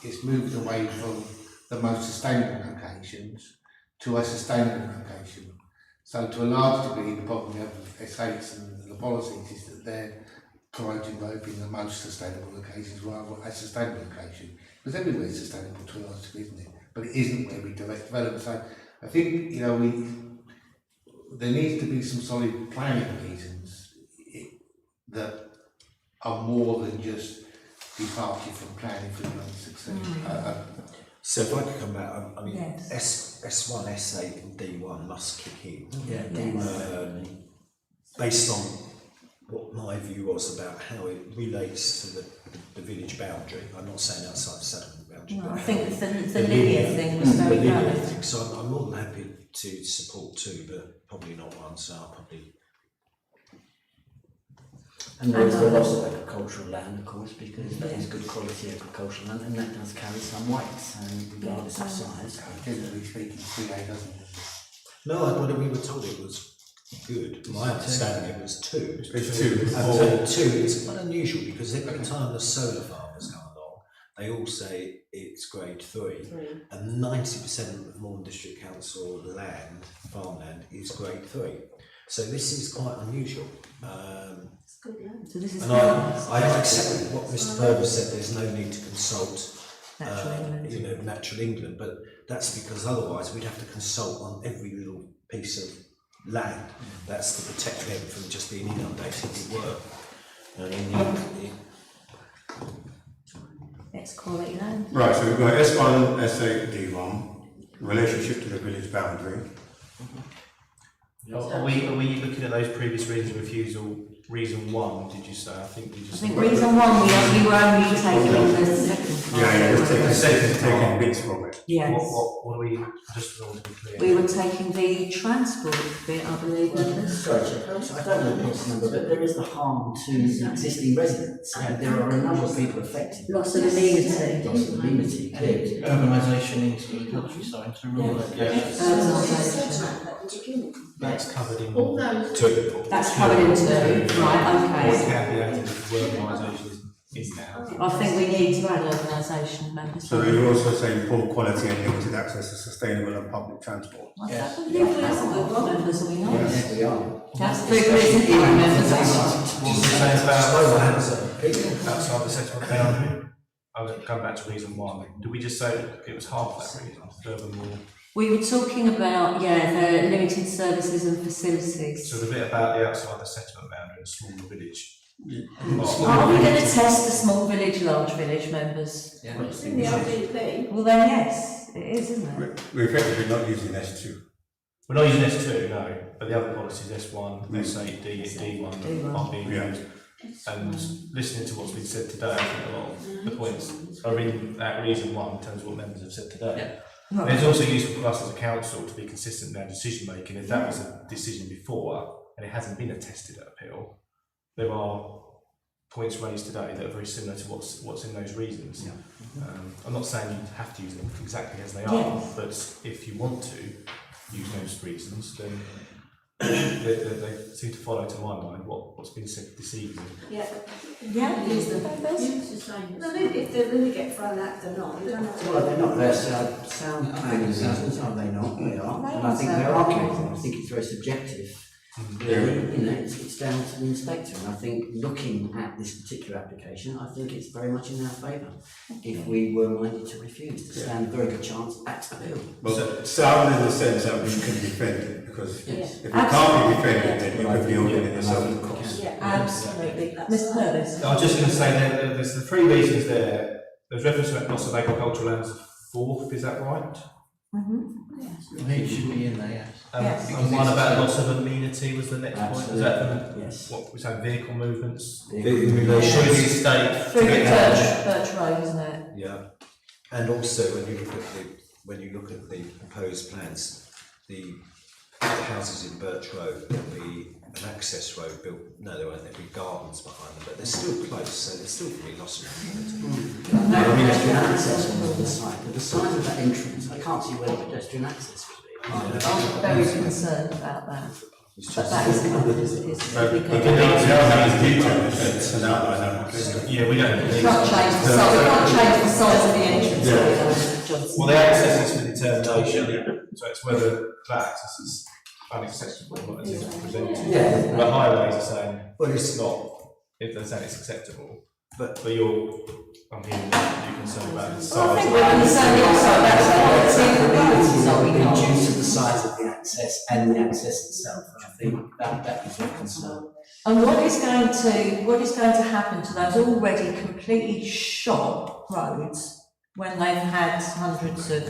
it's moved away from the most sustainable locations to a sustainable location. So to a large degree, the problem we have with estates and the policies is that they're promoting growth in the most sustainable locations rather than a sustainable location. Because everywhere is sustainable to a large degree, isn't it? But it isn't where we direct development. So I think, there needs to be some solid planning reasons that are more than just departure from planning for the success. So if I could come back, I mean, yes. S1, S8 and D1 must kick in. Yeah, D1. Based on what my view was about how it relates to the village boundary. I'm not saying outside the settlement boundary. No, I think the linear thing was very valid. So I'm more than happy to support 2, but probably not 1, so I'll probably... And there is the loss of agricultural land, of course, because that is good quality agricultural land, and that does carry some weight, so regardless of size. Generally speaking, 3A doesn't. No, we were told it was good. My understanding it was 2. It's 2. And 2 is quite unusual because every time the solar farmers come along, they all say it's grade 3, and 90% of Morton District Council land, farmland, is grade 3. So this is quite unusual. So this is and I accept what Mr. Purvis said. There's no need to consult, Natural England, but that's because otherwise we'd have to consult on every little piece of land. That's to protect them from just being inundated with work. It's quality land. Right, so we've got S1, S8, D1, relationship to the village boundary. Are we looking at those previous reasons of refusal? Reason 1, did you say? I think reason 1 we were only taking the second part. The second taking bits from it. Yes. What are we, just want to be clear? We were taking the transport bit, I believe. Sorry, I don't know the plots number, but there is the harm to existing residents. There are a number of people affected. Loss of amenity. Loss of amenity, clearly. Urbanisation into the countryside, to rural locations. That's covered in all those. 2. That's covered in 2, right, What okay. can be added to urbanisation is now. I think we need to add urbanisation members. So you're also saying poor quality and limited access to sustainable and public transport. Yes. I believe we are members, are we not? Yes, we are. That's 3 members. What was saying about outside the settlement boundary? I'll come back to reason 1. Did we just say that it was half that reason? Furthermore. We were talking about, the limited services and facilities. So the bit about the outside the settlement boundary and small village. Are we going to test the small village, large village members? Well, it's in the ODP. Well then, yes, it is, isn't it? We're effectively not using S2. We're not using S2, no, but the other policies, S1, S8, D1 are being used. And listening to what's been said today, I think a lot of the points are in that reason one in terms of what members have said today. Yeah. It's also useful for us as a council to be consistent in our decision making. If that was a decision before and it hasn't been attested at appeal, there are points raised today that are very similar to what's in those reasons. I'm not saying you have to use them exactly as they are, but if you want to use those reasons, then they seem to follow, to my mind, what's been said this evening. Yeah. Use the same. No, if they're going to get thrown out, they're not. You don't have to. Well, they're not. They're sound planning reasons, are they not? They are. And I think they're arguing. I think it's very subjective. Really, you know, it's down to the inspector. And I think looking at this particular application, I think it's very much in our favour. If we were minded to refuse, to stand a very good chance at appeal. Well, sound in the sense that we can defend it, because if we can't be defended, then you could be opening yourself to cost. Yeah, absolutely. Mr. Purvis. I was just going to say that there's the three reasons there. There's reference to loss of agricultural lands as fourth, is that right? I think it should be in there, yes. And one about loss of amenity was the next point. Is that yes. What we say, vehicle movements? In relation Through the estate. Through the Birch Road, isn't it? Yeah, and also when you look at the proposed plans, the houses in Birch Road, there'll be an access road built. No, there won't. There'll be gardens behind them, but they're still close, so there's still going to be loss of amenity. Pedestrian access on the site, but the size of that entrance, I can't see where the pedestrian access would be. I'm very concerned about that. But that is covered, Yeah, we don't. We can't change the size. We can't change the size of the entrance. Well, the access is for determination, so it's whether that access is unacceptable or not, as it's presented. Yeah. But highways are saying, well, it's not, if they're saying it's acceptable. But I'm hearing that you're concerned about the size. Well, I think we're concerned also about the quality of the roads, so we can't. Due to the size of the access and the access itself, I think that is a concern. And what is going to happen to those already completely shot roads when they've had hundreds of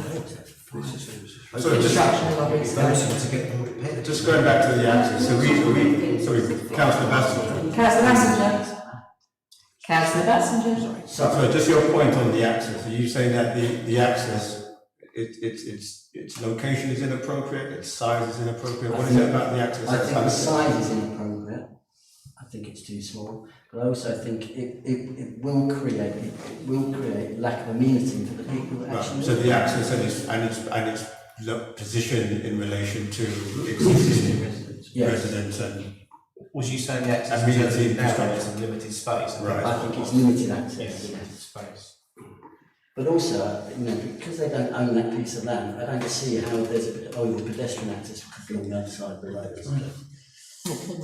construction lorries? Just going back to the access, so Councillor Bassett. Councillor Bassinger. So just your point on the access, are you saying that the access, its location is inappropriate, its size is inappropriate? What is it about the access? I think the size is inappropriate. I think it's too small, but I also think it will create lack of amenity for the people that actually. So the access and its position in relation to existing residents and. Was you saying the access amenity is a limited space? Right. I think it's limited access. Yes, limited space. But also, you know, because they don't own that piece of land, I don't see how there's the pedestrian access could be on the other side of the road.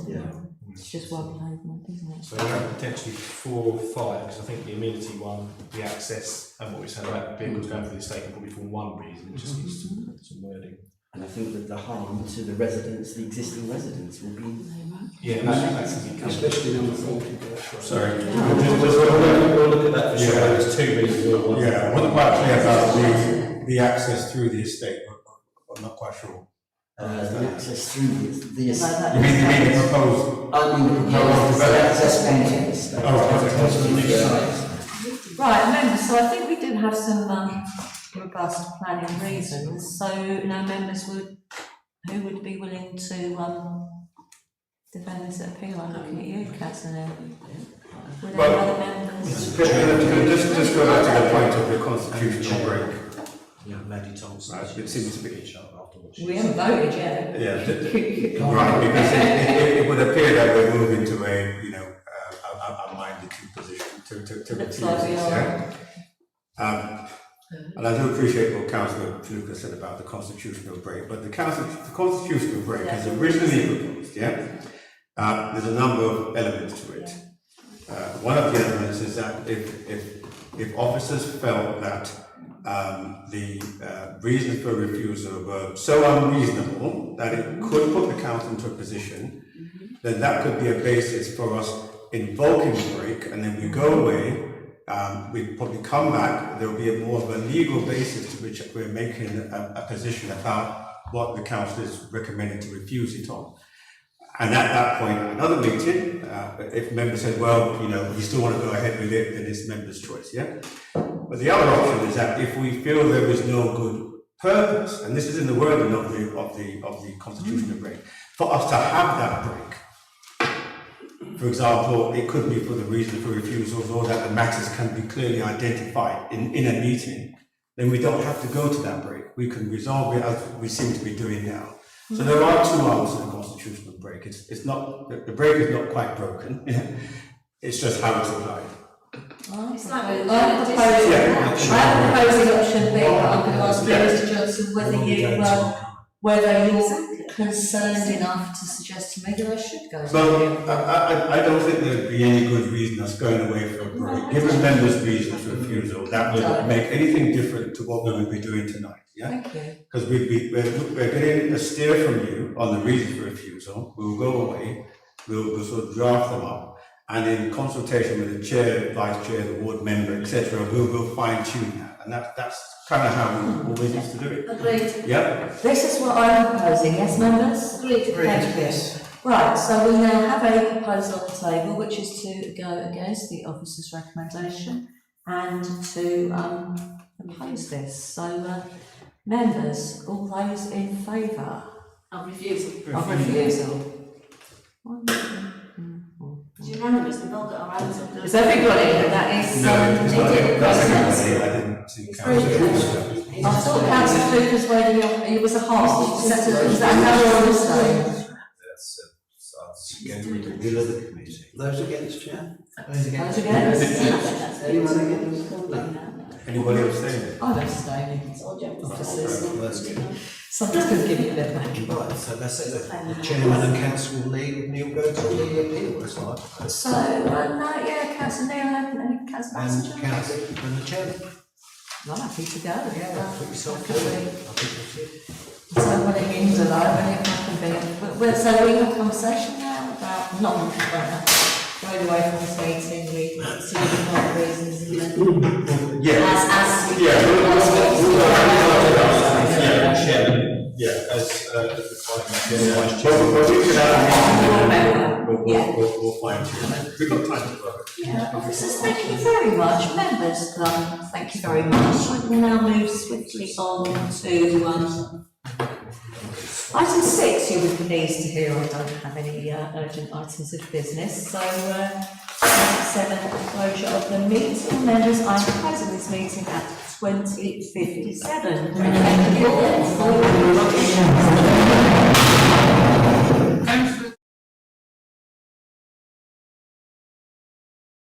Yeah. It's just one pavement, isn't it? So potentially 4 or 5, because I think the amenity one, the access, and what we said about vehicles going through the estate can probably form one reason. It just needs some wording. And I think that the harm to the residents, the existing residents, will be. Especially number 40. Sorry. We'll look at that for sure. There's 2 reasons. Yeah, I wasn't quite clear about the access through the estate. I'm not quite sure. The access through the estate. You mean the proposed? I mean the proposed access onto the estate. Right, members, so I think we do have some robust planning reasons. So now members who would be willing to defend this appeal? I'm looking at you, Councillor. Would any other members? Just go back to the point of the constitutional break. Yeah, Maddie Thompson. It seems to be. We haven't voted yet. Yeah, right, because it would appear that we're moving to a minded position to Looks like we are. And I do appreciate what Councillor Lucas said about the constitutional break, but the constitutional break is originally proposed, there's a number of elements to it. One of the elements is that if officers felt that the reasons for refusal were so unreasonable that it could put the council into a position, then that could be a basis for us invoking the break, and then we go away. We probably come back, there will be more of a legal basis to which we're making a position about what the council is recommending to refuse it on. And at that point, another meeting, if members said, well, you know, we still want to go ahead with it, then it's members' choice, yeah? But the other option is that if we feel there is no good purpose, and this is in the wording of the constitutional break, for us to have that break. For example, it could be for the reason for refusals, or that the matters can be clearly identified in a meeting, then we don't have to go to that break. We can resolve it as we seem to be doing now. So there are two arms to the constitutional break. It's not, the break is not quite broken. It's just how it's applied. It's like I'm proposing option B, but I'm going to ask Mr. Johnson whether you're concerned enough to suggest to me that I should go. Well, I don't think there'd be any good reason us going away for a break. Given members' reasons for refusal, that would make anything different to what we would be doing tonight. Yeah? Thank you. Because we're getting a steer from you on the reason for refusal. We'll go away, we'll sort of draft them up, and in consultation with the chair, vice chair, the ward member, etc., we'll fine tune that. And that's kind of how we always used to do it. Agreed. Yep. This is what I'm proposing, yes, members? Agreed. Thank you. Yes. Right, so we now have a proposal on the table, which is to go against the officer's recommendation and to oppose this. So, members, all those in favour Of refusal. of refusal? It's unanimous, we've all got our hands up. Is everybody? That is. That's everybody. I didn't see councillor. I thought Councillor Cooper's waving off, it was a half, was that a no or a stay? That's going with the will of the committee. Those against, Chair? Those against? Anyone against? No. Anybody abstaining? I'm abstaining. That's good. Something's going to give you a bit back. Right, so that's it. The chairman and council will lead, and you'll go to the appeal, it's like. So, yeah, Councillor Neil and Councillor Messenger. And council and the chairman. I'm happy to go. Yeah, put yourself forward. So when it means a lot, when it can be. So we have a conversation now about not going away from this meeting, we see the reasons. We'll find you. We've got time to work. Yeah, officers, thank you very much. Members, thank you very much. I will now move swiftly on to item 6. You would be pleased to hear I don't have any urgent items of business. So, item 7, closure of the meeting. Members, I am closing this meeting at 20:57. Thank you all for your